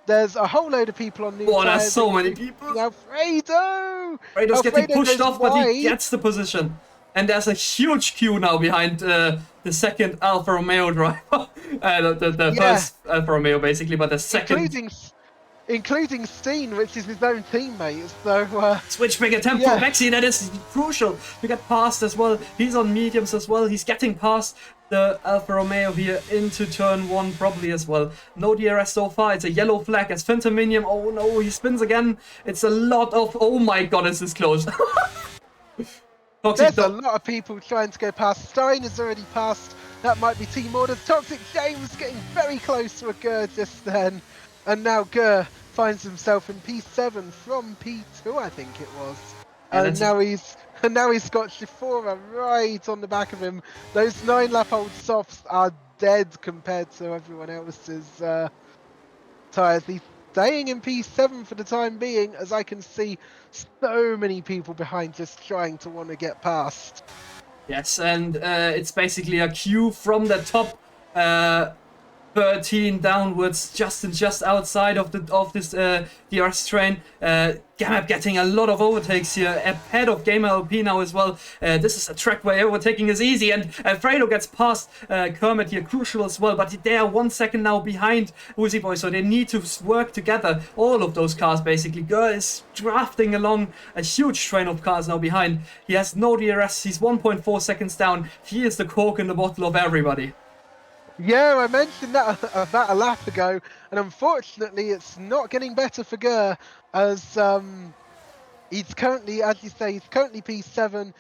[SPEAKER 2] there's a whole load of people on new tyres.
[SPEAKER 1] There's so many people.
[SPEAKER 2] Alfredo!
[SPEAKER 1] Alfredo's getting pushed off, but he gets the position. And there's a huge queue now behind the second Alfa Romeo driver. the first Alfa Romeo, basically, but the second...
[SPEAKER 2] Including Steen, which is his own teammate, so...
[SPEAKER 1] Switch big attempt from Vexi, that is crucial to get past as well. He's on mediums as well, he's getting past the Alfa Romeo here into turn 1 probably as well. No DRS so far, it's a yellow flag as Phantominium, oh no, he spins again. It's a lot of... Oh my god, is this close.
[SPEAKER 2] There's a lot of people trying to go past. Stein is already passed, that might be team orders. Toxic James getting very close to a Gurr just then. And now Gurr finds himself in P7 from P2, I think it was. And now he's got Shifora right on the back of him. Those 9-lap-old softs are dead compared to everyone else's tyres. He's staying in P7 for the time being, as I can see so many people behind just trying to want to get past.
[SPEAKER 1] Yes, and it's basically a queue from the top 13 downwards, just outside of this DRS train. Gamap getting a lot of overtakes here, ahead of Gamer LP now as well. This is a track where overtaking is easy, and Alfredo gets past Kermit here, crucial as well, but they are 1 second now behind Wizzy Boy, so they need to work together, all of those cars basically. Gurr is drafting along a huge train of cars now behind. He has no DRS, he's 1.4 seconds down. He is the cork in the bottle of everybody.
[SPEAKER 2] Yeah, I mentioned that about a lap ago, and unfortunately it's not getting better for Gurr, as he's currently, as you say, he's currently P7.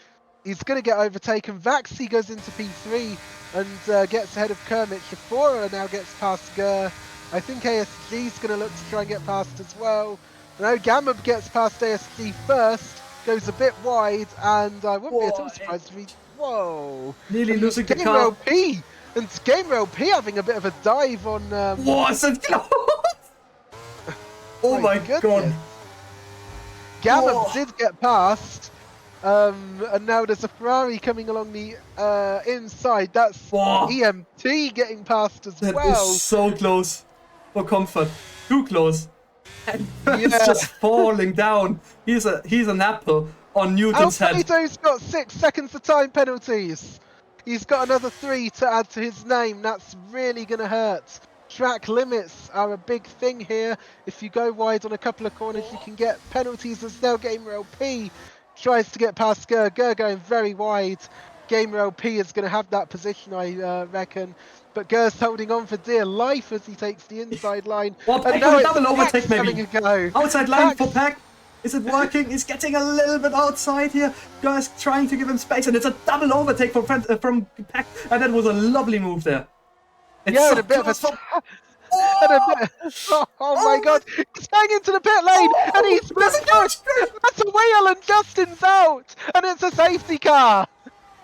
[SPEAKER 2] He's going to get overtaken. Vaxi goes into P3 and gets ahead of Kermit. Shifora now gets past Gurr. I think ASG is going to look to try and get past as well. No, Gamma gets past ASG first, goes a bit wide, and I wouldn't be at all surprised if he... Whoa!
[SPEAKER 1] Nearly losing the car.
[SPEAKER 2] LP! And Gamer LP having a bit of a dive on...
[SPEAKER 1] What's it close? Oh my god.
[SPEAKER 2] Gamma did get past. And now there's a Ferrari coming along the inside. That's EMT getting past as well.
[SPEAKER 1] That is so close. For comfort. Too close. And it's just falling down. He's an apple on Newton's head.
[SPEAKER 2] Alfredo's got 6 seconds of time penalties. He's got another 3 to add to his name. That's really going to hurt. Track limits are a big thing here. If you go wide on a couple of corners, you can get penalties. As now Gamer LP tries to get past Gurr. Gurr going very wide. Gamer LP is going to have that position, I reckon. But Gurr's holding on for dear life as he takes the inside line.
[SPEAKER 1] And now double overtake maybe.
[SPEAKER 2] A go.
[SPEAKER 1] Outside line for Pack. Is it working? He's getting a little bit outside here. Gurr's trying to give him space, and it's a double overtake from Pack, and that was a lovely move there. It's
[SPEAKER 2] and a bit of a... Oh my god, he's going into the pit lane, and he's... That's a wheel, and Justin's out, and it's a safety car.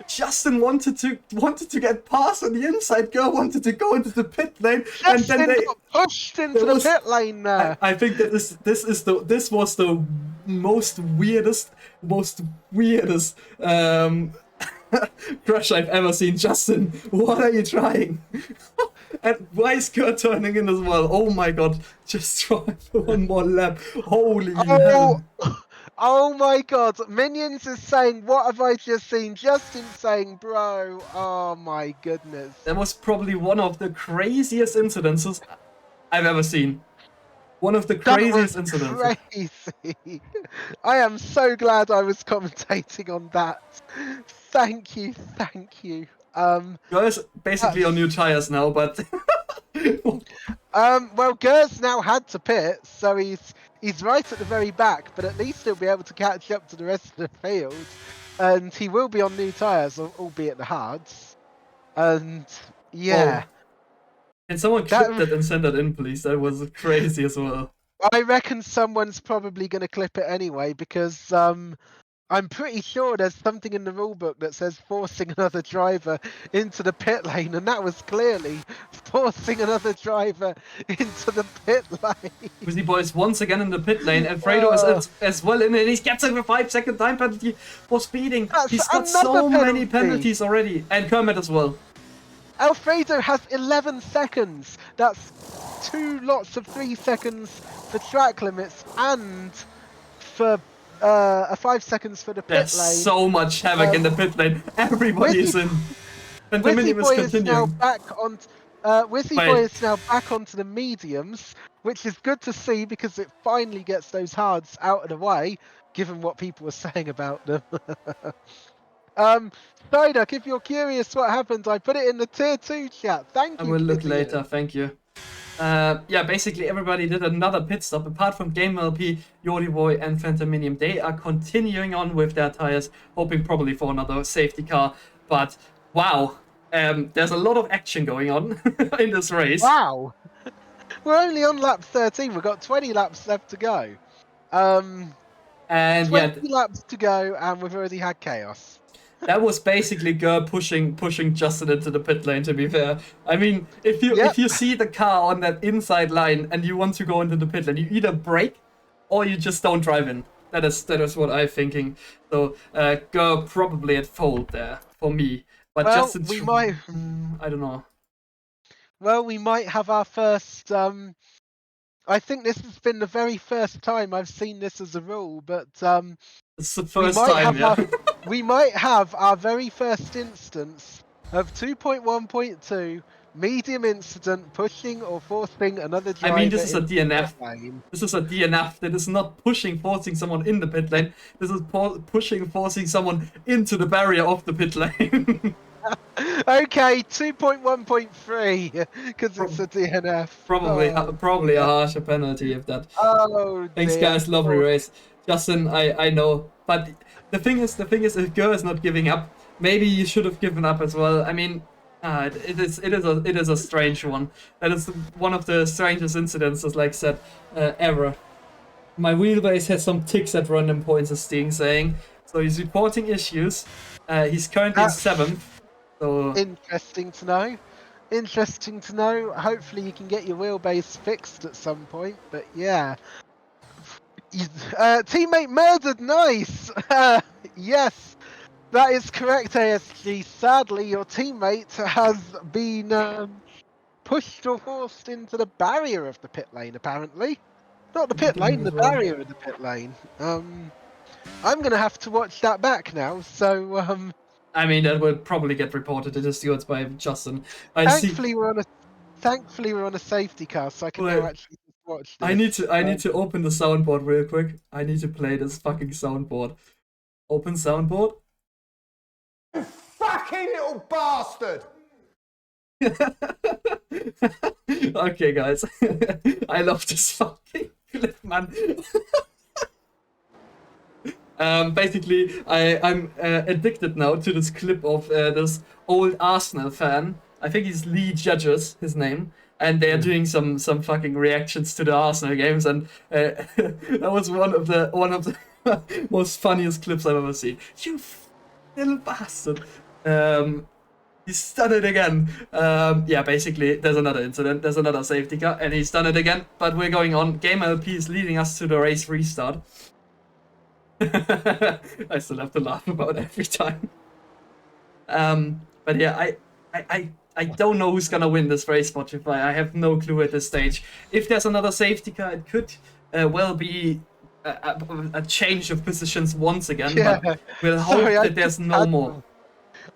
[SPEAKER 1] Justin wanted to get past on the inside. Gurr wanted to go into the pit lane,
[SPEAKER 2] Justin and then they got pushed into the pit lane there.
[SPEAKER 1] I think that this was the most weirdest crash I've ever seen. Justin, what are you trying? And why is Kurt turning in as well? Oh my god. Just try for one more lap. Holy
[SPEAKER 2] Oh,
[SPEAKER 1] hell.
[SPEAKER 2] oh my god. Minions is saying, what have I just seen? Justin saying, bro. Oh my goodness.
[SPEAKER 1] That was probably one of the craziest incidences I've ever seen. One of the
[SPEAKER 2] That was
[SPEAKER 1] craziest incidences.
[SPEAKER 2] crazy. I am so glad I was commentating on that. Thank you, thank you.
[SPEAKER 1] Guys, basically on
[SPEAKER 2] That's
[SPEAKER 1] new tires now, but
[SPEAKER 2] well, Gers now had to pit, so he's right at the very back, but at least he'll be able to catch up to the rest of the field, and he will be on new tyres, albeit the hards. And yeah,
[SPEAKER 1] whoa. Can someone clip
[SPEAKER 2] that
[SPEAKER 1] that and send that in, please? That was crazy as well.
[SPEAKER 2] I reckon someone's probably going to clip it anyway because I'm pretty sure there's something in the rulebook that says forcing another driver into the pit lane, and that was clearly forcing another driver into the pit lane.
[SPEAKER 1] Wizzy Boy's once again in the pit lane. Alfredo is
[SPEAKER 2] Oh,
[SPEAKER 1] as well in it. He gets a 5-second time penalty for speeding.
[SPEAKER 2] that's
[SPEAKER 1] He's got
[SPEAKER 2] another
[SPEAKER 1] so many
[SPEAKER 2] penalty.
[SPEAKER 1] penalties already. And Kermit as well.
[SPEAKER 2] Alfredo has 11 seconds. That's 2 lots of 3 seconds for track limits and for 5 seconds for the pit
[SPEAKER 1] There's
[SPEAKER 2] lane.
[SPEAKER 1] so much havoc in the pit lane. Everybody is in. And the
[SPEAKER 2] Wizzy
[SPEAKER 1] minimum is
[SPEAKER 2] Boy is now
[SPEAKER 1] continuing.
[SPEAKER 2] back on. Wizzy
[SPEAKER 1] Wait.
[SPEAKER 2] Boy is now back onto the mediums, which is good to see because it finally gets those hards out of the way, given what people were saying about them. Psyduck, if you're curious what happened, I put it in the tier 2 chat. Thank
[SPEAKER 1] I
[SPEAKER 2] you,
[SPEAKER 1] will look
[SPEAKER 2] Kizzy.
[SPEAKER 1] later, thank you. Yeah, basically everybody did another pit stop. Apart from Game LP, Yordi Boy, and Phantominium, they are continuing on with their tires, hoping probably for another safety car. But wow, there's a lot of action going on in this race.
[SPEAKER 2] Wow. We're only on lap 13. We've got 20 laps left to go.
[SPEAKER 1] And
[SPEAKER 2] 20
[SPEAKER 1] yeah,
[SPEAKER 2] laps to go, and we've already had chaos.
[SPEAKER 1] that was basically Gur pushing Justin into the pit lane. To be fair, I mean, if
[SPEAKER 2] Yep.
[SPEAKER 1] you see the car on that inside line and you want to go into the pit lane, you either brake or you just don't drive in. That is what I'm thinking. So Gur probably at fault there for me. But
[SPEAKER 2] Well,
[SPEAKER 1] Justin,
[SPEAKER 2] we might.
[SPEAKER 1] I don't know.
[SPEAKER 2] Well, we might have our first. I think this has been the very first time I've seen this as a rule, but
[SPEAKER 1] It's the
[SPEAKER 2] we
[SPEAKER 1] first
[SPEAKER 2] might
[SPEAKER 1] time,
[SPEAKER 2] have
[SPEAKER 1] yeah.
[SPEAKER 2] we might have our very first instance of 2.1.2 medium incident pushing or forcing another driver.
[SPEAKER 1] I mean, this is a
[SPEAKER 2] into the
[SPEAKER 1] DNF.
[SPEAKER 2] pit lane.
[SPEAKER 1] This is a DNF. That is not pushing, forcing someone in the pit lane. This is pushing, forcing someone into the barrier of the pit lane.
[SPEAKER 2] Okay, 2.1.3 because it's a DNF.
[SPEAKER 1] Probably a
[SPEAKER 2] dear.
[SPEAKER 1] harsher penalty if that.
[SPEAKER 2] Oh
[SPEAKER 1] Thanks,
[SPEAKER 2] dear.
[SPEAKER 1] guys. Lovely race, Justin. I know, but the thing is, if Gur is not giving up, maybe you should have given up as well. I mean, it is a strange one. That is one of the strangest incidences, like I said, ever. My wheelbase has some ticks at random points, as Sting saying. So he's reporting issues. He's currently in
[SPEAKER 2] That's
[SPEAKER 1] 7th. So
[SPEAKER 2] interesting to know. Interesting to know. Hopefully you can get your wheelbase fixed at some point. But yeah. Teammate murdered, nice! Yes, that is correct, ASG. Sadly, your teammate has been pushed or forced into the barrier of the pit lane, apparently. Not the pit lane, the barrier of the pit lane. I'm going to have to watch that back now, so
[SPEAKER 1] I mean, that will probably get reported to the stewards by Justin. I see.
[SPEAKER 2] thankfully we're on a safety car, so I can now
[SPEAKER 1] Wait,
[SPEAKER 2] actually watch this.
[SPEAKER 1] I need to open the soundboard real quick. I need to play this fucking soundboard. Open soundboard.
[SPEAKER 3] You fucking little bastard!
[SPEAKER 1] Okay, guys. I love this fucking clip, man. Basically, I'm addicted now to this clip of this old Arsenal fan. I think he's Lee Judges, his name, and they're doing some fucking reactions to the Arsenal games, and that was one of the most funniest clips I've ever seen. You little bastard. He's done it again. Yeah, basically, there's another incident. There's another safety car, and he's done it again. But we're going on. Game LP is leading us to the race restart. I still have to laugh about every time. But yeah, I don't know who's gonna win this race, Spotify. I have no clue at this stage. If there's another safety car, it could well be a change of positions once again, but we'll hope
[SPEAKER 2] Sorry,
[SPEAKER 1] that there's no more.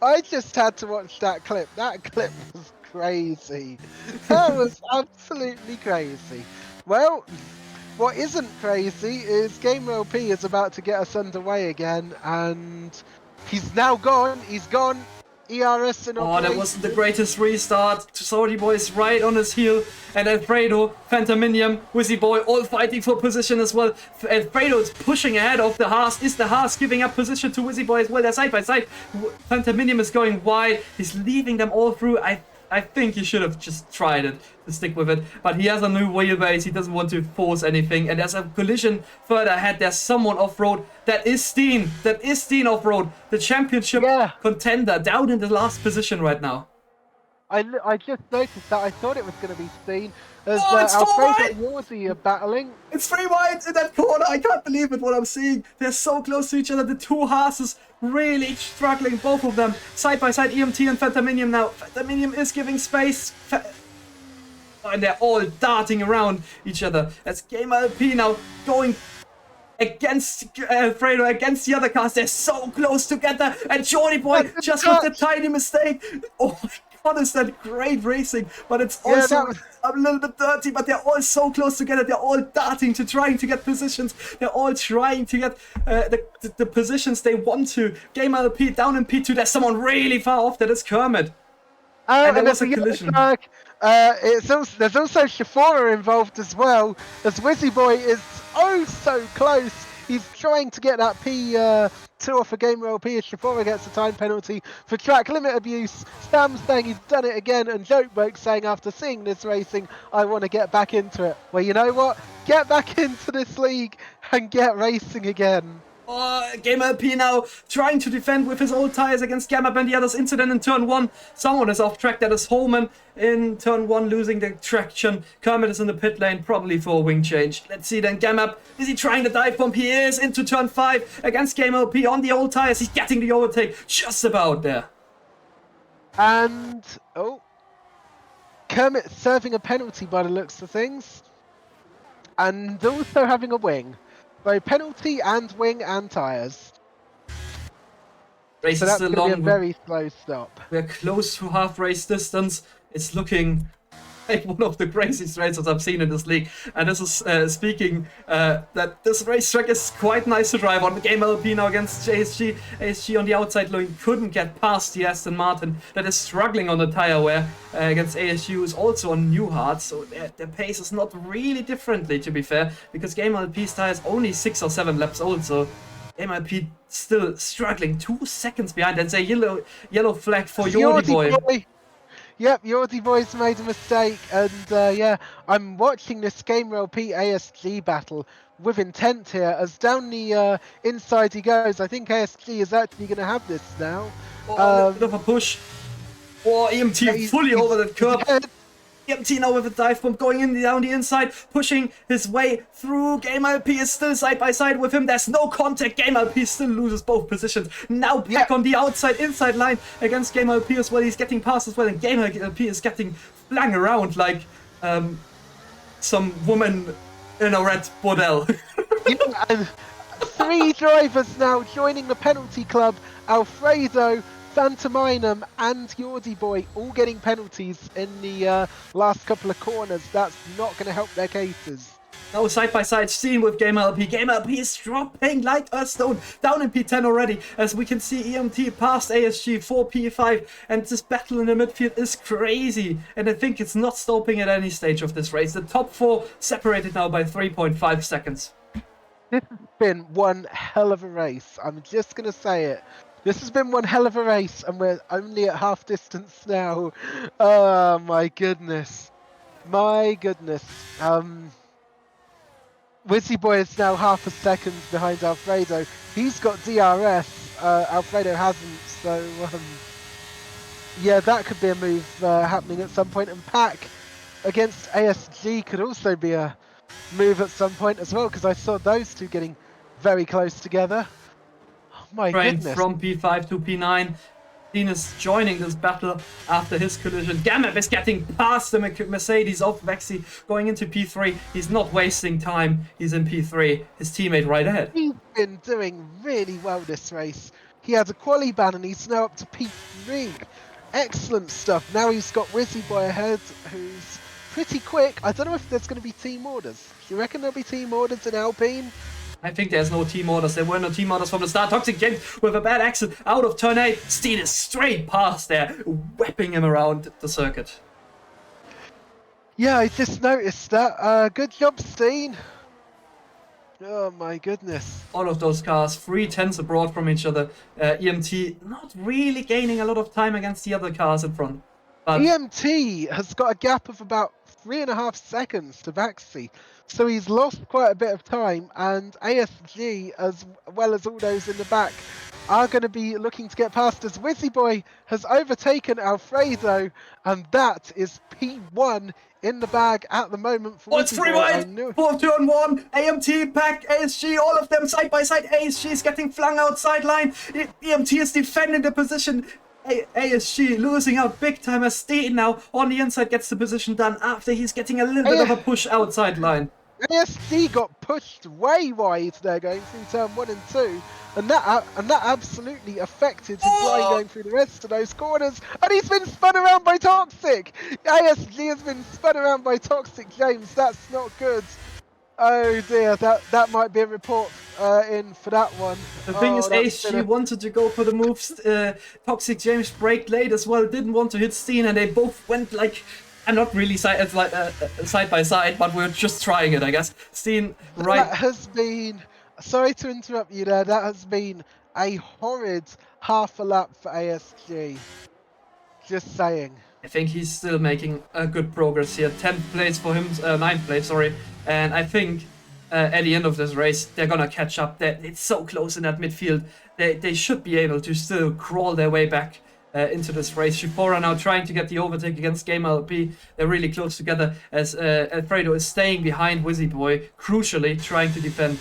[SPEAKER 2] I just had to watch that clip. That clip was crazy. That was absolutely crazy. Well, what isn't crazy is Gamer LP is about to get us underway again, and he's now gone. He's gone. ERS in
[SPEAKER 1] Oh,
[SPEAKER 2] operation.
[SPEAKER 1] that wasn't the greatest restart. Saudi Boy is right on his heel. And Alfredo, Phantominium, Wizzy Boy, all fighting for position as well. Alfredo is pushing ahead of the Haas. Is the Haas giving up position to Wizzy Boy as well? They're side by side. Phantominium is going wide. He's leaving them all through. I think he should have just tried it to stick with it. But he has a new wheelbase. He doesn't want to force anything. And there's a collision further ahead. There's someone off-road. That is Steen. That is Steen off-road. The championship contender down in the last position right now.
[SPEAKER 2] I just noticed that. I thought it was going to be Steen. As
[SPEAKER 1] it's
[SPEAKER 2] Alfredo and Worsey are battling.
[SPEAKER 1] It's 3 wide in that corner. I can't believe it, what I'm seeing. They're so close to each other. The two Haases really struggling, both of them. Side by side, EMT and Phantominium now. Phantominium is giving space. And they're all darting around each other. As Gamer LP now going against Alfredo, against the other cars. They're so close together. And Jordy Boy just with a tiny mistake. Oh my God, is that great racing? But it's also a little bit dirty. But they're all so close together. They're all darting to trying to get positions. They're all trying to get the positions they want to. Gamer LP down in P2. There's someone really far off. That is Kermit. And there was a collision.
[SPEAKER 2] There's also Shafora involved as well, as Wizzy Boy is oh so close. He's trying to get that P2 off a Gamer LP as Shafora gets a time penalty for track limit abuse. Sam saying he's done it again, and Jokebook saying after seeing this racing, I want to get back into it. Well, you know what? Get back into this league and get racing again.
[SPEAKER 1] Gamer LP now trying to defend with his old tires against Gamap and the others. Incident in turn 1. Someone is off track. That is Holman in turn 1 losing the traction. Kermit is in the pit lane probably for a wing change. Let's see then. Gamap, is he trying the dive bomb? He is into turn 5 against Gamer LP on the old tires. He's getting the overtake just about there.
[SPEAKER 2] And Kermit serving a penalty by the looks of things, and also having a wing. So penalty and wing and tyres.
[SPEAKER 1] Race
[SPEAKER 2] so that's
[SPEAKER 1] still
[SPEAKER 2] going to
[SPEAKER 1] long.
[SPEAKER 2] be a very slow stop.
[SPEAKER 1] We're close to half race distance. It's looking like one of the craziest races I've seen in this league. And this is speaking that this racetrack is quite nice to drive on. Game LP now against ASG. ASG on the outside lane couldn't get past the Aston Martin that is struggling on the tire wear against ASU is also on new hard. So their pace is not really differently, to be fair, because Game LP's tire is only 6 or 7 laps old. So Game LP still struggling 2 seconds behind. That's a yellow flag for Yordi Boy.
[SPEAKER 2] Yep, Yordi Boy's made a mistake, and yeah, I'm watching this Gamer LP ASG battle with intent here, as down the inside he goes. I think ASG is actually going to have this now.
[SPEAKER 1] A bit of a push. EMT fully over the curb. EMT now with a dive bomb going in down the inside, pushing his way through. Game LP is still side by side with him. There's no contact. Game LP still loses both positions. Now back on the outside, inside line against Game LP as well. He's getting past as well, and Game LP is getting flung around like some woman in a red bordel.
[SPEAKER 2] And 3 drivers now joining the penalty club. Alfredo, Phantominium and Yordi Boy all getting penalties in the last couple of corners. That's not going to help their cases.
[SPEAKER 1] Now side by side scene with Game LP. Game LP is dropping like a stone down in P10 already, as we can see EMT past ASG for P5, and this battle in the midfield is crazy, and I think it's not stopping at any stage of this race. The top 4 separated now by 3.5 seconds.
[SPEAKER 2] This has been one hell of a race. I'm just going to say it. This has been one hell of a race, and we're only at half distance now. Oh, my goodness. My goodness. Wizzy Boy is now half a second behind Alfredo. He's got DRS. Alfredo hasn't, so yeah, that could be a move happening at some point. And Pack against ASG could also be a move at some point as well, because I saw those two getting very close together. My goodness.
[SPEAKER 1] From P5 to P9. Steen is joining this battle after his collision. Gamep is getting past the Mercedes of Vexy, going into P3. He's not wasting time. He's in P3. His teammate right ahead.
[SPEAKER 2] He's been doing really well this race. He had a quali ban and he's now up to P3. Excellent stuff. Now he's got Wizzy Boy ahead, who's pretty quick. I don't know if there's going to be team orders. Do you reckon there'll be team orders in Alpine?
[SPEAKER 1] I think there's no team orders. There were no team orders from the start. Toxic James with a bad exit out of turn 8. Steen is straight past there, whipping him around the circuit.
[SPEAKER 2] Yeah, I just noticed that. Good job, Steen. Oh my goodness.
[SPEAKER 1] All of those cars, 3/10 abroad from each other. EMT not really gaining a lot of time against the other cars in front. But
[SPEAKER 2] EMT has got a gap of about 3.5 seconds to Vaxi, so he's lost quite a bit of time, and ASG, as well as all those in the back, are going to be looking to get past as Wizzy Boy has overtaken Alfredo, and that is P1 in the bag at the moment for
[SPEAKER 1] it's
[SPEAKER 2] Wizzy
[SPEAKER 1] free
[SPEAKER 2] Boy. I
[SPEAKER 1] wide
[SPEAKER 2] knew-
[SPEAKER 1] for turn 1. AMT, Pack, ASG, all of them side by side. ASG is getting flung out sideline. EMT is defending the position. ASG losing out big time as Steen now on the inside gets the position done after he's getting a little bit of a push outside line.
[SPEAKER 2] ASD got pushed way wide there going through turn 1 and 2, and that absolutely affected his line going through the rest of those corners, and he's been spun around by Toxic! ASD has been spun around by Toxic James. That's not good. Oh dear, that might be a report in for that one.
[SPEAKER 1] The thing is,
[SPEAKER 2] that's
[SPEAKER 1] ASG
[SPEAKER 2] been
[SPEAKER 1] wanted to go for the moves. Toxic James braked late as well, didn't want to hit Steen, and they both went like, and not really side by side, but we're just trying it, I guess. Steen, right.
[SPEAKER 2] That has been, sorry to interrupt you there, that has been a horrid half a lap for ASG. Just saying.
[SPEAKER 1] I think he's still making a good progress here. 10th place for him, 9th place, sorry. And I think at the end of this race, they're gonna catch up. It's so close in that midfield. They should be able to still crawl their way back into this race. Shifora now trying to get the overtake against Game LP. They're really close together as Alfredo is staying behind Wizzy Boy, crucially trying to defend.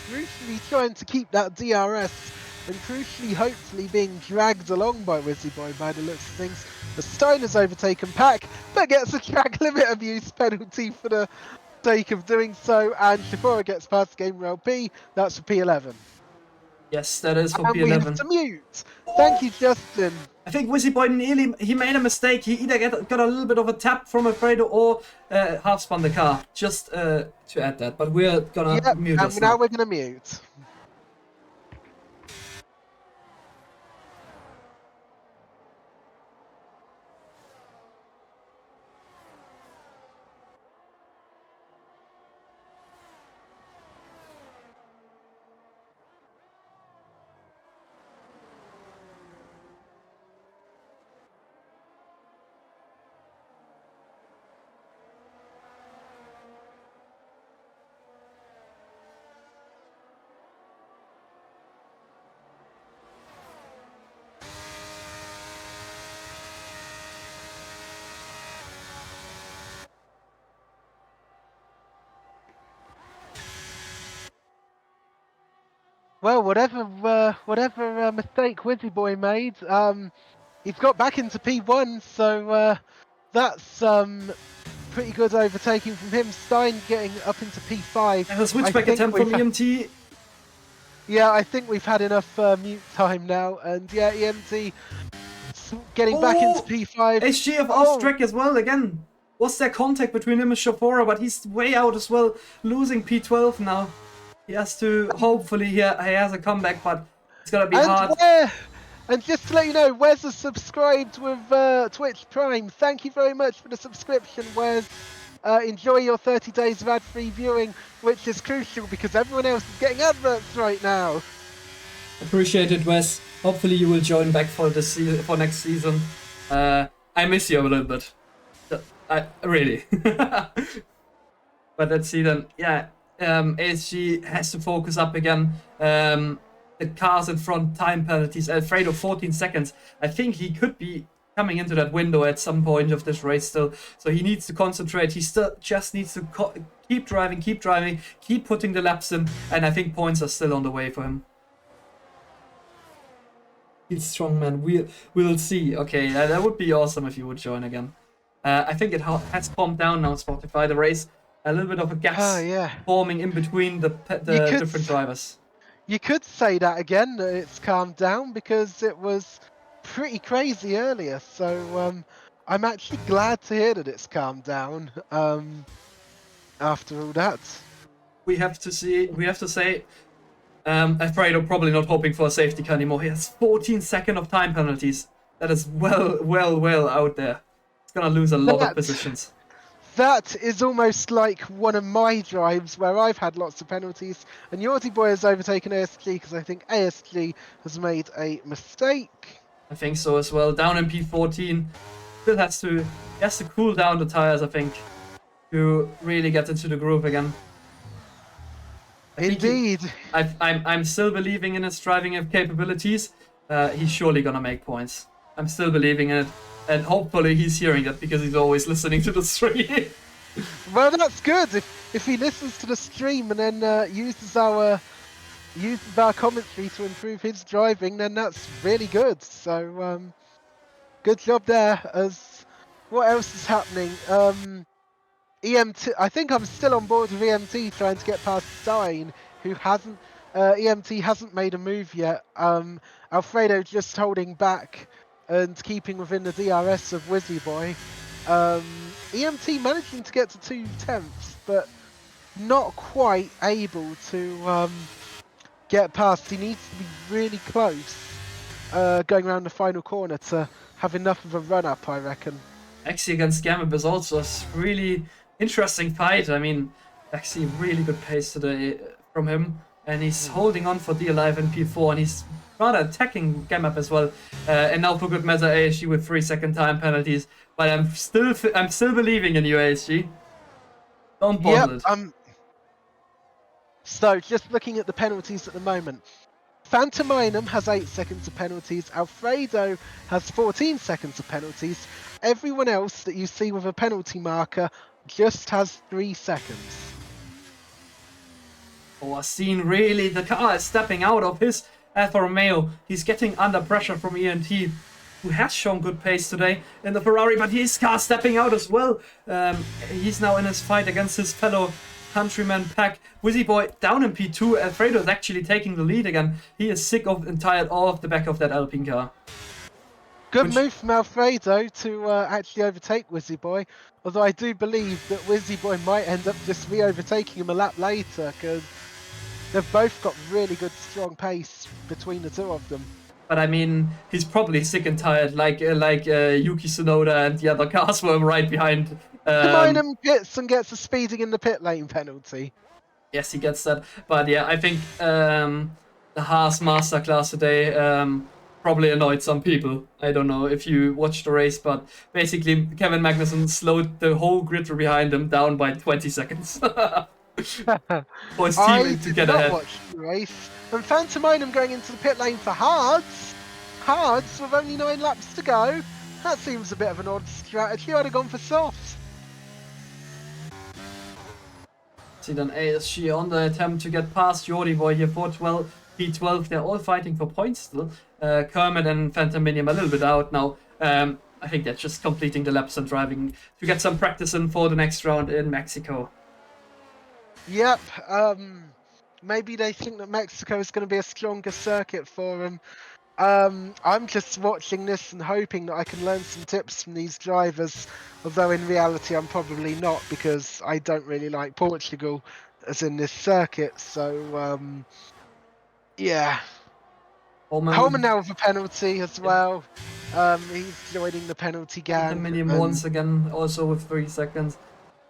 [SPEAKER 2] Crucially trying to keep that DRS, and crucially hopefully being dragged along by Wizzy Boy by the looks of things. The Steiner's overtaken Pack, but gets a track limit abuse penalty for the sake of doing so, and Shifora gets past Game LP. That's for P11.
[SPEAKER 1] Yes, that is for
[SPEAKER 2] And we have
[SPEAKER 1] P11.
[SPEAKER 2] to mute. Thank you, Justin.
[SPEAKER 1] I think Wizzy Boy he made a mistake. He either got a little bit of a tap from Alfredo or half spun the car. Just to add that, but we're gonna
[SPEAKER 2] Yep,
[SPEAKER 1] mute
[SPEAKER 2] and
[SPEAKER 1] us
[SPEAKER 2] now
[SPEAKER 1] now.
[SPEAKER 2] we're going to mute. Well, whatever mistake Wizzy Boy made, he's got back into P1, so that's pretty good overtaking from him. Stein getting up into P5.
[SPEAKER 1] And a
[SPEAKER 2] I
[SPEAKER 1] switchback
[SPEAKER 2] think
[SPEAKER 1] attempt from
[SPEAKER 2] we've
[SPEAKER 1] EMT.
[SPEAKER 2] Yeah, I think we've had enough mute time now, and yeah, EMT getting back into P5.
[SPEAKER 1] HGF off track as well again. Was there contact between him and Shafora, but he's way out as well, losing P12 now. He has to, hopefully, he has a comeback, but it's gonna be hard.
[SPEAKER 2] And just to let you know, Wes has subscribed with Twitch Prime. Thank you very much for the subscription, Wes. Enjoy your 30 days of ad-free viewing, which is crucial because everyone else is getting adverts right now.
[SPEAKER 1] Appreciate it, Wes. Hopefully you will join back for this season, for next season. I miss you a little bit. I really. But let's see then. Yeah, ASG has to focus up again. The cars in front, time penalties. Alfredo 14 seconds. I think he could be coming into that window at some point of this race still. So he needs to concentrate. He still just needs to keep driving, keep putting the laps in. And I think points are still on the way for him. He's strong, man. We'll see. Okay, that would be awesome if you would join again. I think it has calmed down now, Spotify. The race, a little bit of a
[SPEAKER 2] Oh
[SPEAKER 1] gaps
[SPEAKER 2] yeah.
[SPEAKER 1] forming in between the
[SPEAKER 2] You could
[SPEAKER 1] different drivers.
[SPEAKER 2] You could say that again, that it's calmed down, because it was pretty crazy earlier. So I'm actually glad to hear that it's calmed down after all that.
[SPEAKER 1] We have to see. We have to say. Alfredo probably not hoping for a safety car anymore. He has 14 seconds of time penalties. That is well out there. He's gonna lose a lot of positions.
[SPEAKER 2] That is almost like one of my drives where I've had lots of penalties, and Yorty Boy has overtaken ASG because I think ASG has made a mistake.
[SPEAKER 1] I think so as well. Down in P14. Still has to cool down the tires, I think, to really get into the groove again.
[SPEAKER 2] Indeed.
[SPEAKER 1] I'm still believing in his driving capabilities. He's surely gonna make points. I'm still believing in it, and hopefully he's hearing that because he's always listening to the stream.
[SPEAKER 2] Well, that's good. If he listens to the stream and then uses our commentary to improve his driving, then that's really good. So good job there. As what else is happening? EMT. I think I'm still on board with EMT trying to get past Stein, who hasn't. EMT hasn't made a move yet. Alfredo just holding back and keeping within the DRS of Wizzy Boy. EMT managing to get to 2/10, but not quite able to get past. He needs to be really close going around the final corner to have enough of a run-up, I reckon.
[SPEAKER 1] Axie against Gambit is also a really interesting fight. I mean, Axie really good pace today from him, and he's holding on for dear life in P4, and he's rather attacking Gambit as well. And now for good measure, ASG with 3-second time penalties. But I'm still believing in you, ASG. Don't bottle it.
[SPEAKER 2] So just looking at the penalties at the moment. Phantominum has 8 seconds of penalties. Alfredo has 14 seconds of penalties. Everyone else that you see with a penalty marker just has 3 seconds.
[SPEAKER 1] Oh, I've seen really the car is stepping out of his Alfa Romeo. He's getting under pressure from ENT, who has shown good pace today in the Ferrari, but his car stepping out as well. He's now in his fight against his fellow countryman Pack. Wizzy Boy down in P2. Alfredo is actually taking the lead again. He is sick of and tired of the back of that Alpine car.
[SPEAKER 2] Good move from Alfredo to actually overtake Wizzy Boy. Although I do believe that Wizzy Boy might end up just re-overtaking him a lap later, because they've both got really good strong pace between the two of them.
[SPEAKER 1] But I mean, he's probably sick and tired, like Yuki Tsunoda and the other cars were right behind.
[SPEAKER 2] Minum pits and gets a speeding in the pit lane penalty.
[SPEAKER 1] Yes, he gets that. But yeah, I think the Haas Masterclass today probably annoyed some people. I don't know if you watched the race, but basically Kevin Magnussen slowed the whole grid behind him down by 20 seconds. For his team to get ahead.
[SPEAKER 2] Watch the race. And Phantominum going into the pit lane for Hards. Hards with only 9 laps to go. That seems a bit of an odd strategy. I'd have gone for softs.
[SPEAKER 1] See then ASG on the attempt to get past Yorty Boy here for P12. They're all fighting for points still. Kermit and Phantom Minium a little bit out now. I think they're just completing the laps and driving to get some practice in for the next round in Mexico.
[SPEAKER 2] Yep. Maybe they think that Mexico is going to be a stronger circuit for them. I'm just watching this and hoping that I can learn some tips from these drivers, although in reality I'm probably not, because I don't really like Portugal as in this circuit. So yeah. Holman now with a penalty as well. He's joining the penalty gang.
[SPEAKER 1] The Minium once again, also with 3 seconds.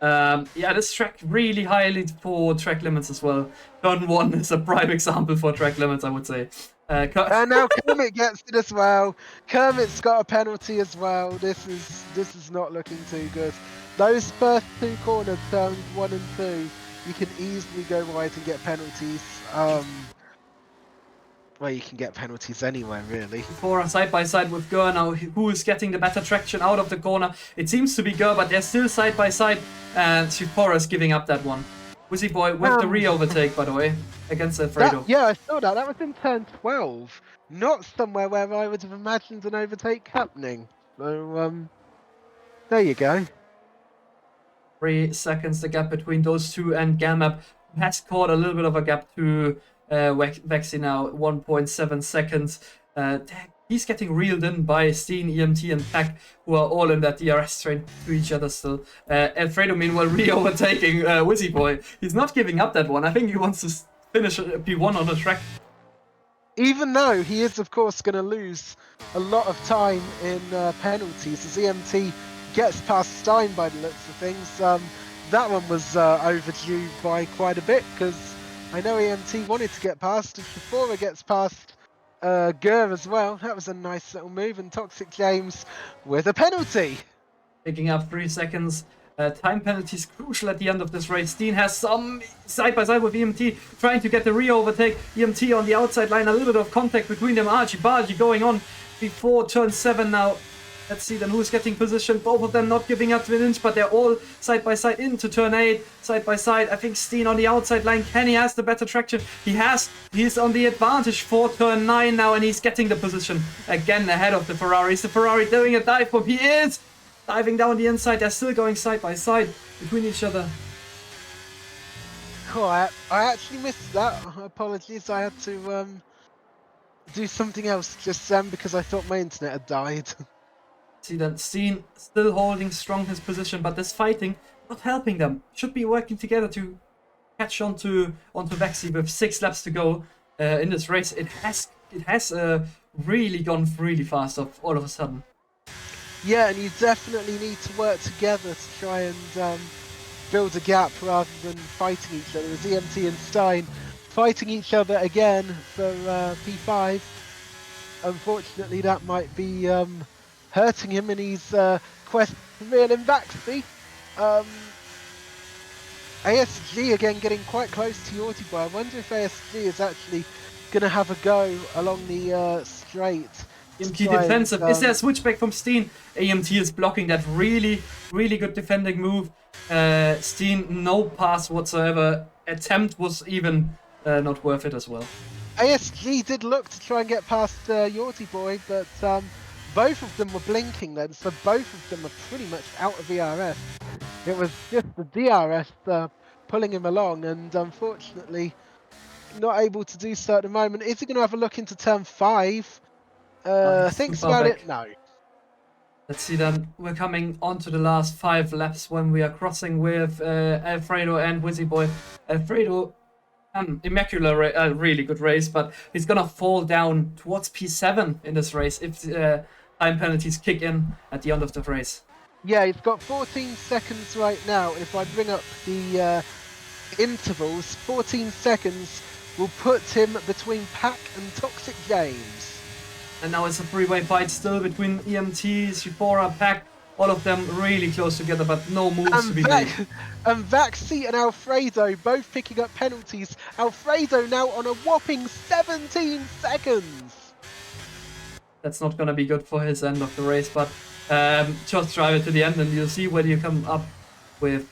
[SPEAKER 1] Yeah, this track really highly for track limits as well. Turn 1 is a prime example for track limits, I would say.
[SPEAKER 2] And now Kermit gets it as well. Kermit's got a penalty as well. This is not looking too good. Those first 2 corners, turns 1 and 2, you can easily go wide and get penalties. Well, you can get penalties anywhere, really.
[SPEAKER 1] For a side-by-side with Gur now, who is getting the better traction out of the corner. It seems to be Gur, but they're still side-by-side, and Shifora is giving up that one. Wizzy Boy with the re-overtake, by the way, against Alfredo.
[SPEAKER 2] Yeah, I saw that. That was in turn 12. not somewhere where I would have imagined an overtake happening. So, there you go.
[SPEAKER 1] 3 seconds the gap between those two, and Gamap has caught a little bit of a gap to Vexy now, 1.7 seconds. He's getting reeled in by Steen, EMT, and Pack, who are all in that DRS train to each other still. Alfredo, meanwhile, re-overtaking Wizzy Boy. He's not giving up that one. I think he wants to finish P1 on the track.
[SPEAKER 2] Even though he is, of course, going to lose a lot of time in penalties as EMT gets past Stein by the looks of things. That one was overdue by quite a bit, because I know EMT wanted to get past. Shafora gets past Gur as well. That was a nice little move, and Toxic James with a penalty.
[SPEAKER 1] Picking up 3 seconds. Time penalty is crucial at the end of this race. Dean has some side-by-side with EMT, trying to get the re-overtake. EMT on the outside line, a little bit of contact between them. Archie-bargy going on before turn 7 now. Let's see then who's getting position. Both of them not giving up to an inch, but they're all side-by-side into turn 8. Side-by-side, I think Steen on the outside line. Kenny has the better traction. He's on the advantage for turn 9 now, and he's getting the position again ahead of the Ferrari. Is the Ferrari doing a dive bomb? He is! Diving down the inside. They're still going side-by-side between each other.
[SPEAKER 2] Oh, I actually missed that. Apologies, I had to do something else just then because I thought my internet had died.
[SPEAKER 1] See that Steen still holding strong his position, but this fighting not helping them. Should be working together to catch onto Vexy with 6 laps to go in this race. It has really gone really fast all of a sudden.
[SPEAKER 2] Yeah, and you definitely need to work together to try and build a gap rather than fighting each other. As EMT and Stein fighting each other again for P5. Unfortunately, that might be hurting him in his quest to reel him back. ASG again getting quite close to Yorty Boy. I wonder if ASG is actually going to have a go along the straight.
[SPEAKER 1] EMT defensive. Is there a switchback from Steen? AMT is blocking that really good defending move. Steen, no pass whatsoever. Attempt was even not worth it as well.
[SPEAKER 2] ASG did look to try and get past Yorty Boy, but both of them were blinking then, so both of them are pretty much out of ERS. It was just the DRS pulling him along, and unfortunately not able to do so at the moment. Is he going to have a look into turn 5? Thinks about
[SPEAKER 1] back.
[SPEAKER 2] it? No.
[SPEAKER 1] Let's see then. We're coming on to the last 5 laps when we are crossing with Alfredo and Wizzy Boy. Alfredo, immaculate, really good race, but he's gonna fall down towards P7 in this race if time penalties kick in at the end of the race.
[SPEAKER 2] Yeah, he's got 14 seconds right now, and if I bring up the intervals, 14 seconds will put him between Pack and Toxic James.
[SPEAKER 1] And now it's a three-way fight still between EMT, Sephora, Pack, all of them really close together, but no moves to be made.
[SPEAKER 2] And Vaxi and Alfredo both picking up penalties. Alfredo now on a whopping 17 seconds.
[SPEAKER 1] That's not going to be good for his end of the race, but just drive it to the end and you'll see whether you come up with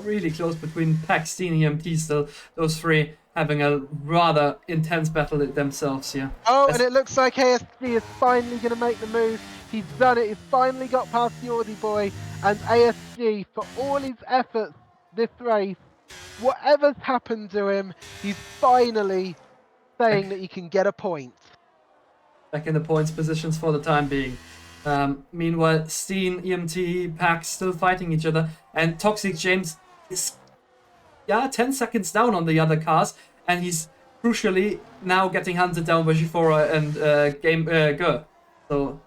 [SPEAKER 1] really close between Pack, Steen, EMT still. Those three having a rather intense battle themselves here.
[SPEAKER 2] Oh, and it looks like ASG is finally going to make the move. He's done it. He's finally got past Yorty Boy. And ASG, for all his efforts this race, whatever's happened to him, he's finally saying that he can get a point.
[SPEAKER 1] Back in the points positions for the time being. Meanwhile, Steen, EMT, Pack still fighting each other. And Toxic James is 10 seconds down on the other cars. And he's crucially now getting hunted down by Gifora and Gur. So,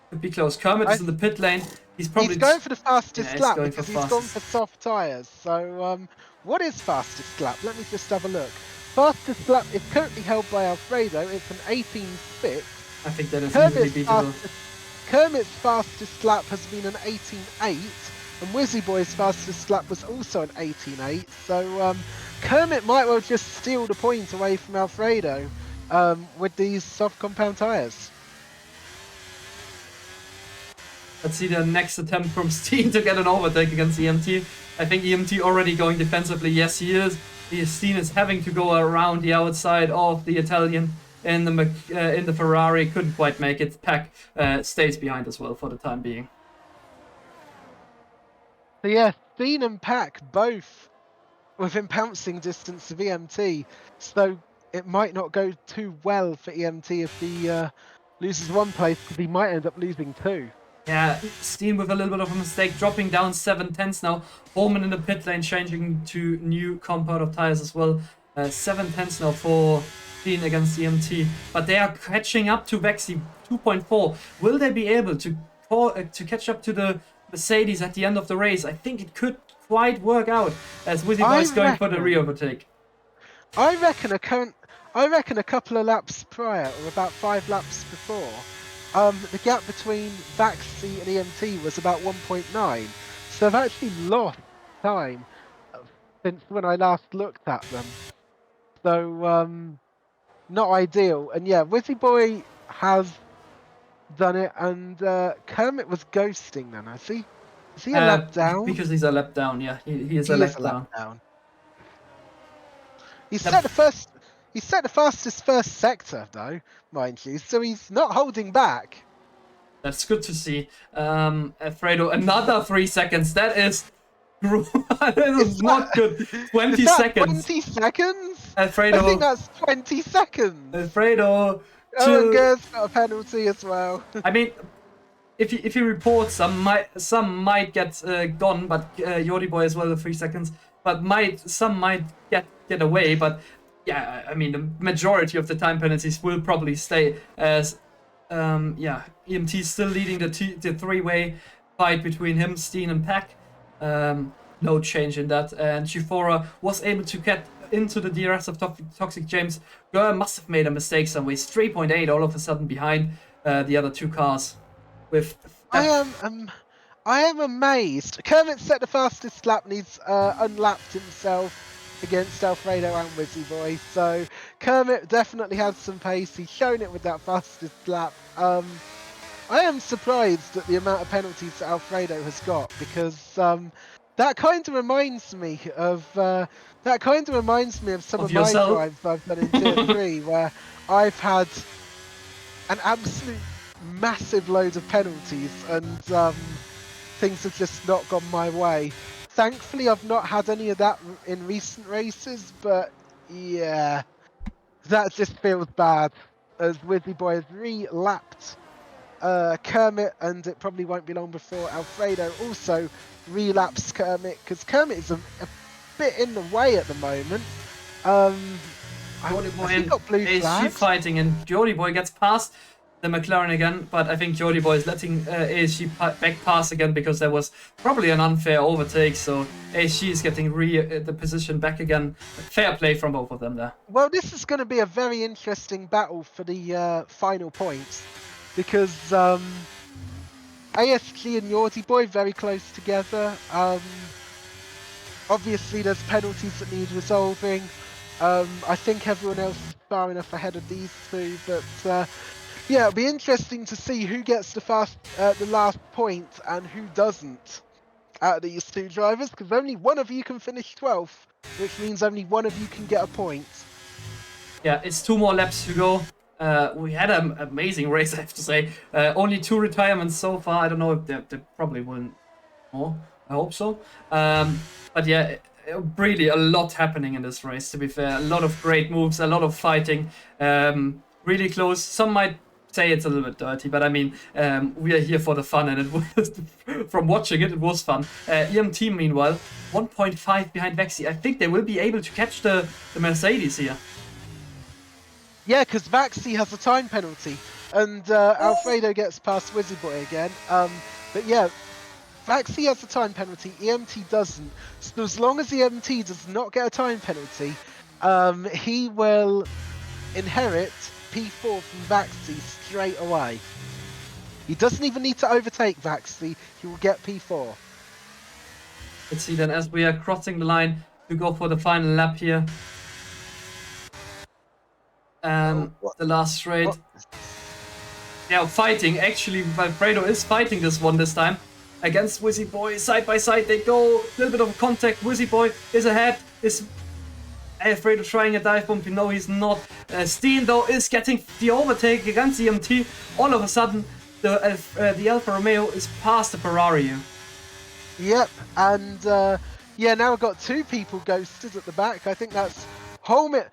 [SPEAKER 1] could be close. Kermit is in the pit lane. He's
[SPEAKER 2] going for the fastest lap because he's gone for soft tyres. So, what is fastest lap? Let me just have a look. Fastest lap is currently held by Alfredo. It's an 18.6.
[SPEAKER 1] I think that is easily beatable.
[SPEAKER 2] Kermit's fastest lap has been an 18.8. And Wizzy Boy's fastest lap was also an 18.8. So, Kermit might well just steal the point away from Alfredo with these soft compound tyres.
[SPEAKER 1] Let's see the next attempt from Steen to get an overtake against EMT. I think EMT already going defensively. Yes, he is. Steen is having to go around the outside of the Italian. in the Ferrari couldn't quite make it. Pack stays behind as well for the time being.
[SPEAKER 2] So yeah, Steen and Pack both within pouncing distance of EMT, so it might not go too well for EMT if he loses one place, because he might end up losing two.
[SPEAKER 1] Yeah, Steen with a little bit of a mistake, dropping down 7/10 now. Bowman in the pit lane, changing to new compound of tires as well. 7/10 now for Steen against EMT, but they are catching up to Vexy 2.4. Will they be able to catch up to the Mercedes at the end of the race? I think it could quite work out, as Wizzy Boy's going for the re-overtake.
[SPEAKER 2] I reckon a couple of laps prior, or about 5 laps before, the gap between Vaxi and EMT was about 1.9. So they've actually lost time since when I last looked at them. So not ideal. And yeah, Wizzy Boy has done it, and Kermit was ghosting then, has he? Is he a lap down?
[SPEAKER 1] Because he's a lap down, yeah. He is a lap down.
[SPEAKER 2] He set the fastest first sector though, mind you, so he's not holding back.
[SPEAKER 1] That's good to see. Alfredo, another 3 seconds. That is that is not good. 20 seconds.
[SPEAKER 2] 20 seconds?
[SPEAKER 1] Alfredo.
[SPEAKER 2] I think that's 20 seconds.
[SPEAKER 1] Alfredo.
[SPEAKER 2] Owen Gers got a penalty as well.
[SPEAKER 1] I mean, if you report some might get gone, but Jordi Boy as well, the 3 seconds. But some might get away. But yeah, I mean, the majority of the time penalties will probably stay as EMT is still leading the three-way fight between him, Steen, and Pack. No change in that. And Shifora was able to get into the DRS of Toxic James. Gurr must have made a mistake somewhere. 3.8 all of a sudden behind the other two cars. With
[SPEAKER 2] I am amazed. Kermit set the fastest lap and he's unlapped himself against Alfredo and Wizzy Boy. So Kermit definitely has some pace. He's shown it with that fastest lap. I am surprised at the amount of penalties that Alfredo has got, because that kind of reminds me of some of my drives I've done in Tier 3, where I've had an absolute massive load of penalties and things have just not gone my way. Thankfully, I've not had any of that in recent races, but yeah, that just feels bad, as Wizzy Boy has re-lapped Kermit, and it probably won't be long before Alfredo also relapse Kermit, because Kermit is a bit in the way at the moment.
[SPEAKER 1] Jordi Boy and ASG fighting, and Jordi Boy gets past the McLaren again, but I think Jordi Boy is letting ASG back pass again, because there was probably an unfair overtake, so ASG is getting the position back again. Fair play from both of them there.
[SPEAKER 2] Well, this is going to be a very interesting battle for the final points, because ASG and Jordi Boy very close together. Obviously there's penalties that need resolving. I think everyone else is far enough ahead of these two, but yeah, it'll be interesting to see who gets the last point and who doesn't out of these two drivers, because only one of you can finish 12th, which means only one of you can get a point.
[SPEAKER 1] Yeah, it's 2 more laps to go. We had an amazing race, I have to say. Only 2 retirements so far. I don't know if they probably won't more. I hope so. But yeah, really a lot happening in this race, to be fair. A lot of great moves, a lot of fighting. Really close. Some might say it's a little bit dirty, but I mean, we are here for the fun, and it was, from watching it, it was fun. EMT, meanwhile, 1.5 behind Vexy. I think they will be able to catch the Mercedes here.
[SPEAKER 2] Yeah, because Vaxi has a time penalty, and Alfredo gets past Wizzy Boy again. But yeah, Vaxi has a time penalty, EMT doesn't. So as long as EMT does not get a time penalty, he will inherit P4 from Vaxi straight away. He doesn't even need to overtake Vaxi, he will get P4.
[SPEAKER 1] Let's see then, as we are crossing the line to go for the final lap here. The last straight. Yeah, fighting. Actually, Alfredo is fighting this one this time against Wizzy Boy. Side by side they go. A little bit of contact. Wizzy Boy is ahead. Is Alfredo trying a dive bomb. You know he's not. Steen though is getting the overtake against EMT. All of a sudden, the Alfa Romeo is past the Ferrari.
[SPEAKER 2] Yep, and yeah, now we've got 2 people ghosted at the back. I think that's Holman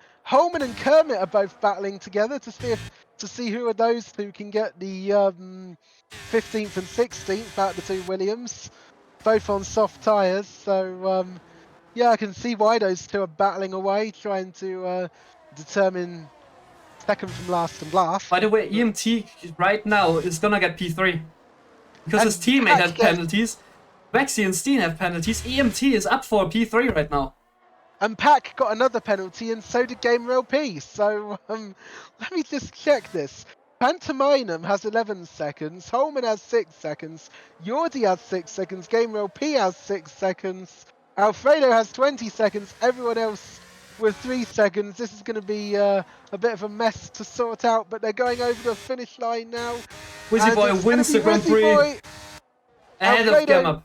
[SPEAKER 2] and Kermit are both battling together to see who of those 2 can get the 15th and 16th out of the 2 Williams, both on soft tyres. So yeah, I can see why those 2 are battling away, trying to determine second from last and last.
[SPEAKER 1] By the way, EMT right now is gonna get P3 because
[SPEAKER 2] And
[SPEAKER 1] his teammate
[SPEAKER 2] Pack
[SPEAKER 1] has penalties. Vexy and Steen have penalties. EMT is up for a P3 right now.
[SPEAKER 2] And Pack got another penalty, and so did Gamer LP. So let me just check this. Pantomime has 11 seconds, Holman has 6 seconds, Yordi has 6 seconds, Gamer LP has 6 seconds, Alfredo has 20 seconds, everyone else with 3 seconds. This is going to be a bit of a mess to sort out, but they're going over the finish line now.
[SPEAKER 1] Wizzy Boy wins the Grand Prix ahead of Gamma.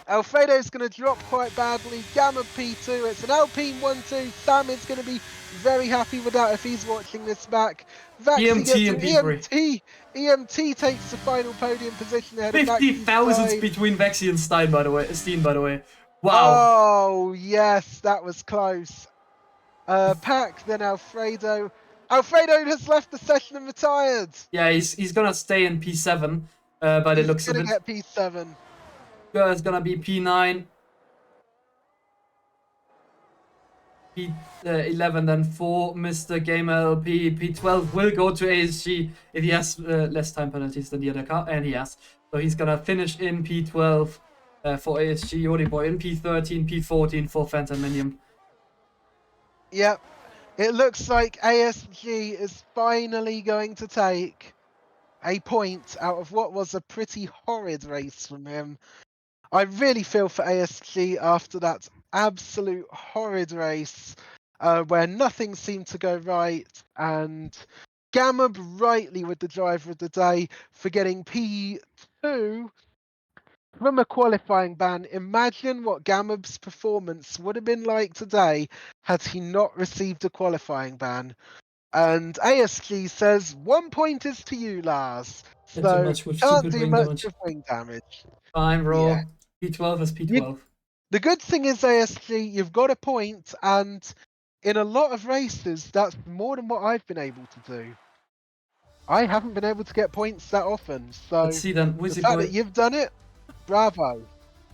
[SPEAKER 2] Alfredo's going to drop quite badly. Gamma P2. It's an Alpine 1-2. Sam is going to be very happy with that if he's watching this back. Vaxi gets
[SPEAKER 1] and
[SPEAKER 2] P3. EMT takes the final podium position ahead of
[SPEAKER 1] 50,000 between Vexy and Steen, by the way. Wow.
[SPEAKER 2] Oh, yes, that was close. Pack, then Alfredo. Alfredo has left the session and retired.
[SPEAKER 1] Yeah, he's going to stay in P7 by the looks of it.
[SPEAKER 2] He's going to get P7.
[SPEAKER 1] Is gonna be P9, P11, then for Mr. Gamer LP. P12 will go to ASG if he has less time penalties than the other car, and he has. So he's gonna finish in P12 for ASG. Yodi Boy in P13, P14 for Phantom Minion.
[SPEAKER 2] Yep, it looks like ASG is finally going to take a point out of what was a pretty horrid race from him. I really feel for ASG after that absolute horrid race where nothing seemed to go right, and Gamub rightly with the driver of the day for getting P2 from a qualifying ban. Imagine what Gamub's performance would have been like today had he not received a qualifying ban. And ASG says 1 point is to you, Lars. So can't do much with wing damage.
[SPEAKER 1] Fine, bro. Yeah. P12 is P12.
[SPEAKER 2] The good thing is, ASG, you've got a point, and in a lot of races, that's more than what I've been able to do. I haven't been able to get points that often, so
[SPEAKER 1] let's see then.
[SPEAKER 2] The fact that you've done it, bravo.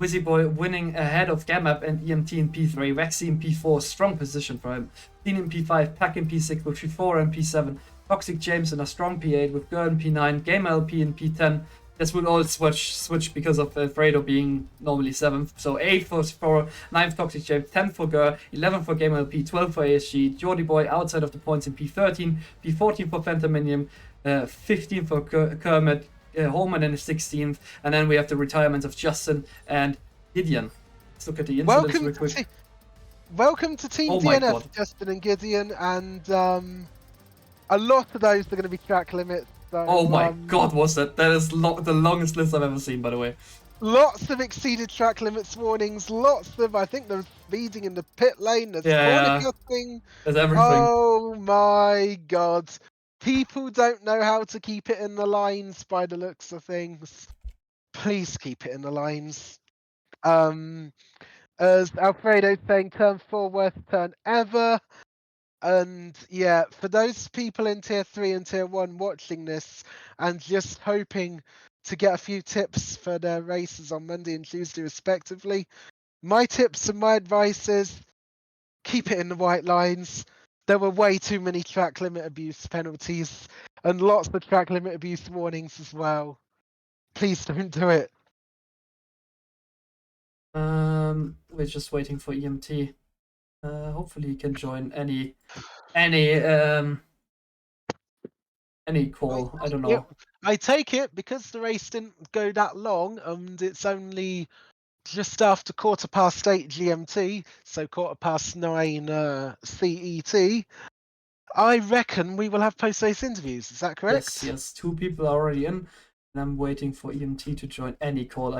[SPEAKER 1] Wizzy Boy winning ahead of Gamap and EMT in P3, Vexy in P4, strong position for him. Steen in P5, Pack in P6 with P4 and P7, Toxic James in a strong P8 with Girl in P9, Gamer LP in P10. This will all switch because of Alfredo being normally 7th. So 8 for 9th Toxic James, 10 for Gur, 11 for Game LP, 12 for ASG, Jordy Boy outside of the points in P13, P14 for Phantom Minion, 15 for Kermit, Holman in the 16th, and then we have the retirement of Justin and Gideon. Let's look at the incidents real quick.
[SPEAKER 2] Welcome to Team DNF, Justin and Gideon, and a lot of those are going to be track limits. So,
[SPEAKER 1] oh my god, was that? That is the longest list I've ever seen, by the way.
[SPEAKER 2] Lots of exceeded track limits warnings, lots of, I think there's speeding in the pit lane, there's corner cutting.
[SPEAKER 1] There's everything.
[SPEAKER 2] Oh my god. People don't know how to keep it in the lines by the looks of things. Please keep it in the lines. As Alfredo saying, turn 4 worst turn ever. And yeah, for those people in tier 3 and tier 1 watching this and just hoping to get a few tips for their races on Monday and Tuesday respectively, my tips and my advice is keep it in the white lines. There were way too many track limit abuse penalties and lots of track limit abuse warnings as well. Please don't do it.
[SPEAKER 1] We're just waiting for EMT. Hopefully he can join any call. I don't know.
[SPEAKER 2] I take it because the race didn't go that long and it's only just after 8:15 GMT, so 9:15 CET. I reckon we will have post-race interviews. Is that correct?
[SPEAKER 1] Yes. 2 people are already in, and I'm waiting for EMT to join any call.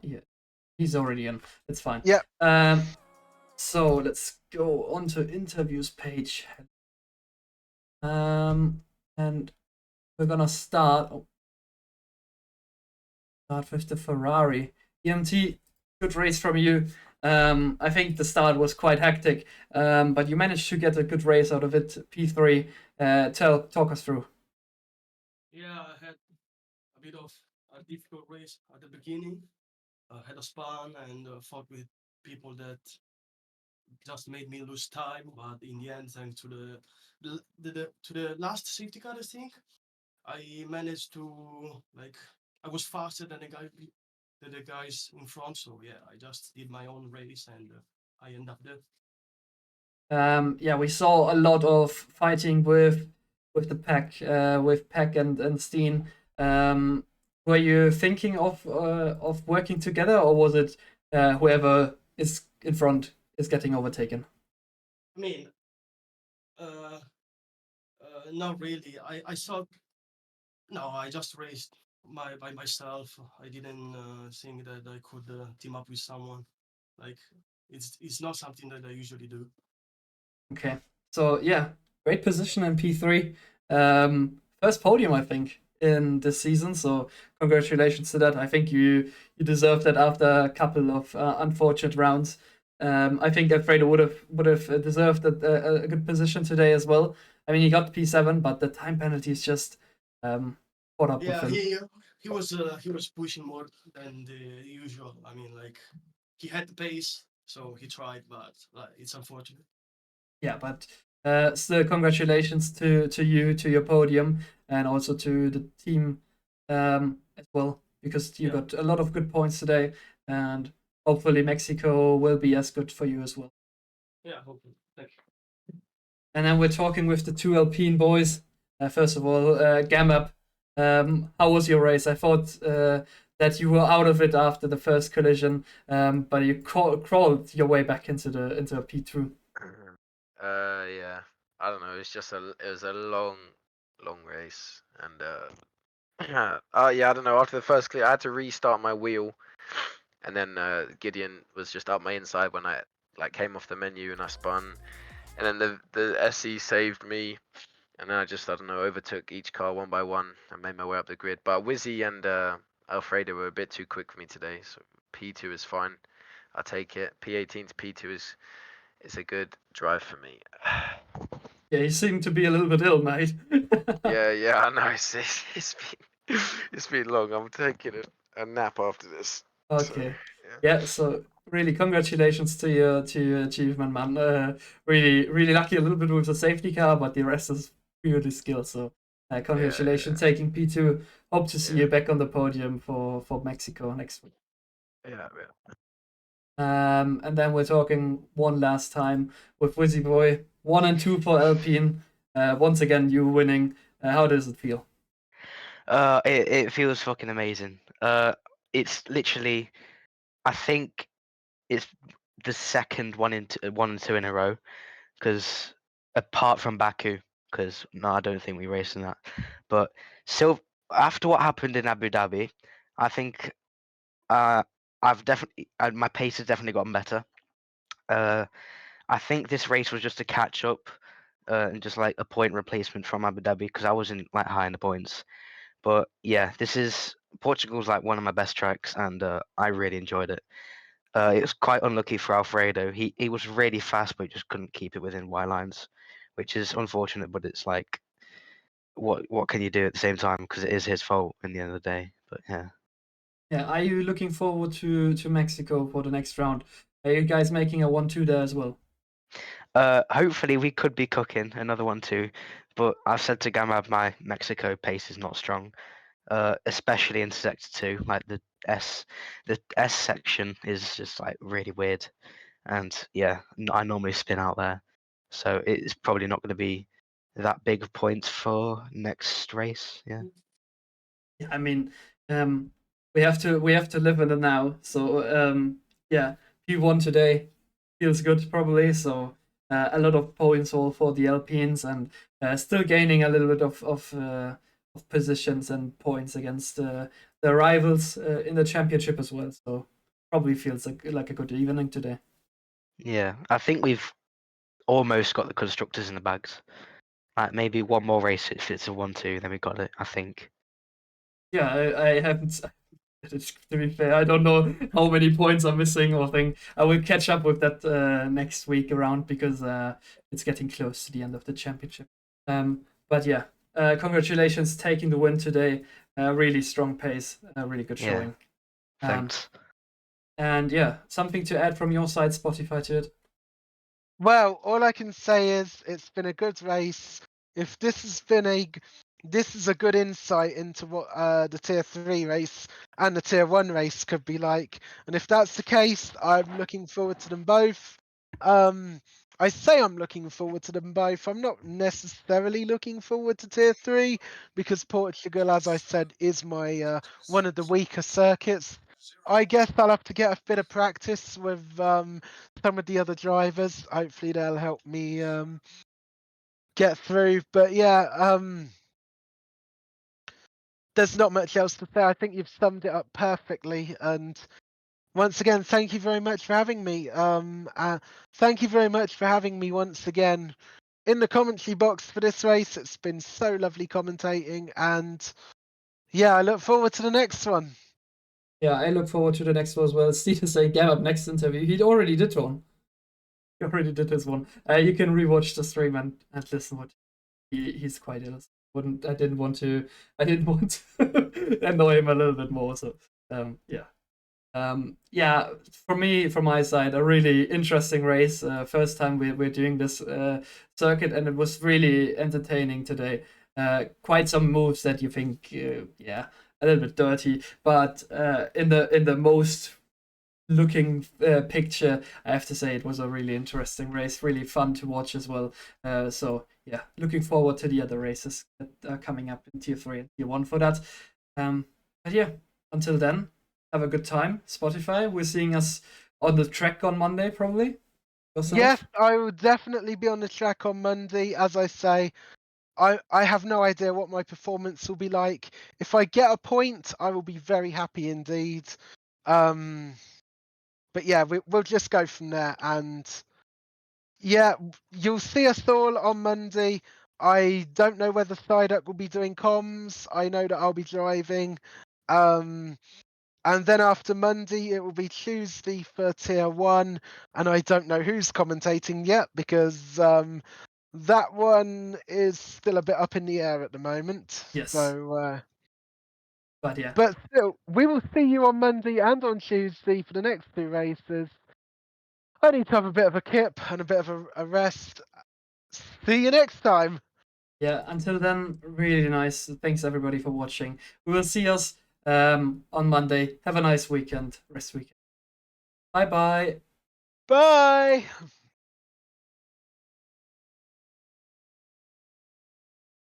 [SPEAKER 1] Yeah, he's already in. It's fine.
[SPEAKER 2] Yeah.
[SPEAKER 1] So let's go on to interviews page. And we're gonna start with the Ferrari. EMT, good race from you. I think the start was quite hectic, but you managed to get a good race out of it. P3. Talk us through.
[SPEAKER 4] Yeah, I had a bit of a difficult race at the beginning. I had a spun and fought with people that just made me lose time. But in the end, thanks to the last safety car, I think I managed to I was faster than the guys in front. So yeah, I just did my own race and I ended up there.
[SPEAKER 1] Yeah, we saw a lot of fighting with the pack, with Peck and Steen. Were you thinking of working together, or was it whoever is in front is getting overtaken?
[SPEAKER 4] I mean, not really. I thought no, I just raced by myself. I didn't think that I could team up with someone. Like it's not something that I usually do.
[SPEAKER 1] Okay, so yeah, great position in P3. First podium, I think, in this season. So congratulations to that. I think you deserved that after a couple of unfortunate rounds. I think Alfredo would have deserved a good position today as well. I mean, he got P7, but the time penalty is just caught up with
[SPEAKER 4] Yeah,
[SPEAKER 1] him.
[SPEAKER 4] he was pushing more than the usual. I mean, like he had the pace, so he tried, but it's unfortunate.
[SPEAKER 1] Yeah, but still, congratulations to you, to your podium, and also to the team as well, because you
[SPEAKER 4] Yeah.
[SPEAKER 1] got a lot of good points today, and hopefully Mexico will be as good for you as well.
[SPEAKER 4] Yeah, hopefully. Thank you.
[SPEAKER 1] And then we're talking with the two Alpine boys. First of all, Gamap, how was your race? I thought that you were out of it after the first collision, but you crawled your way back into a P2.
[SPEAKER 5] Yeah. I don't know. It was a long race, and yeah. I don't know. After the first clear, I had to restart my wheel, and then Gideon was just up my inside when I came off the menu and I spun, and then the SE saved me, and then I don't know, overtook each car one by one and made my way up the grid. But Wizzy and Alfredo were a bit too quick for me today, so P2 is fine. I take it. P18 to P2 is a good drive for me.
[SPEAKER 1] Yeah, you seem to be a little bit ill, mate.
[SPEAKER 5] Yeah, I know. It's been long. I'm taking a nap after this.
[SPEAKER 1] Okay.
[SPEAKER 5] So,
[SPEAKER 1] Yeah, so really congratulations to your achievement, man. Really lucky a little bit with the safety car, but the rest is purely skill. So congratulations taking P2. Hope to see
[SPEAKER 5] Yeah.
[SPEAKER 1] you back on the podium for Mexico next week.
[SPEAKER 5] Yeah.
[SPEAKER 1] And then we're talking one last time with Wizzy Boy. 1 and 2 for Alpine. Once again, you winning. How does it feel?
[SPEAKER 6] It feels fucking amazing. It's literally, I think it's the second 1 and 2 in a row, because apart from Baku, because no, I don't think we raced in that. But still, after what happened in Abu Dhabi, I think I've definitely my pace has definitely gotten better. I think this race was just a catch up, and just like a point replacement from Abu Dhabi, because I wasn't high in the points. But yeah, this is Portugal's one of my best tracks, and I really enjoyed it. It was quite unlucky for Alfredo. He was really fast, but just couldn't keep it within white lines, which is unfortunate. But it's what can you do at the same time? Because it is his fault in the end of the day. But yeah.
[SPEAKER 1] Yeah, are you looking forward to Mexico for the next round? Are you guys making a 1-2 there as well?
[SPEAKER 6] Hopefully we could be cooking another one too, but I've said to Gamab my Mexico pace is not strong. Especially in sector 2, the S section is just really weird, and yeah, I normally spin out there, so it's probably not going to be that big of points for next race. Yeah.
[SPEAKER 1] Yeah, I mean, we have to live in the now. So yeah, P1 today feels good probably. So a lot of points for the Alpines, and still gaining a little bit of positions and points against the rivals in the championship as well. So probably feels like a good evening today.
[SPEAKER 6] Yeah, I think we've almost got the constructors in the bags. Like maybe one more race if it's a 1-2, then we got it. I think.
[SPEAKER 1] Yeah, I haven't. To be fair, I don't know how many points I'm missing or thing. I will catch up with that next week around because it's getting close to the end of the championship. But yeah, congratulations taking the win today. Really strong pace, really good
[SPEAKER 6] Yeah.
[SPEAKER 1] showing.
[SPEAKER 6] Thanks.
[SPEAKER 1] And yeah, something to add from your side, Spotify, to it?
[SPEAKER 2] Well, all I can say is it's been a good race. If this has been this is a good insight into what the tier 3 race and the tier 1 race could be like. And if that's the case, I'm looking forward to them both. I say I'm looking forward to them both. I'm not necessarily looking forward to tier 3 because Portugal, as I said, is my one of the weaker circuits. I guess I'll have to get a bit of practice with some of the other drivers. Hopefully they'll help me get through. But yeah, there's not much else to say. I think you've summed it up perfectly. And once again, thank you very much for having me. Thank you very much for having me once again in the commentary box for this race. It's been so lovely commentating, and yeah, I look forward to the next one.
[SPEAKER 1] Yeah, I look forward to the next one as well. Steve is saying, "Gab up next interview." He already did one. He already did his one. You can rewatch the stream and listen what he's quite ill. I didn't want to annoy him a little bit more. So yeah. Yeah, for me, from my side, a really interesting race. First time we're doing this circuit, and it was really entertaining today. Quite some moves that you think, yeah, a little bit dirty, but in the most looking picture, I have to say it was a really interesting race, really fun to watch as well. So yeah, looking forward to the other races that are coming up in tier 3 and tier 1 for that. But yeah, until then, have a good time. Spotify, we're seeing us on the track on Monday, probably. Yourself?
[SPEAKER 2] Yes, I will definitely be on the track on Monday. As I say, I have no idea what my performance will be like. If I get a point, I will be very happy indeed. But yeah, we'll just go from there. And yeah, you'll see us all on Monday. I don't know whether Psyduck will be doing comms. I know that I'll be driving. And then after Monday, it will be Tuesday for tier 1. And I don't know who's commentating yet because that one is still a bit up in the air at the moment.
[SPEAKER 1] Yes.
[SPEAKER 2] So,
[SPEAKER 1] but yeah.
[SPEAKER 2] but still, we will see you on Monday and on Tuesday for the next 2 races. I need to have a bit of a kip and a bit of a rest. See you next time.
[SPEAKER 1] Yeah, until then, really nice. Thanks everybody for watching. We will see us on Monday. Have a nice weekend, rest weekend. Bye bye.
[SPEAKER 2] Bye.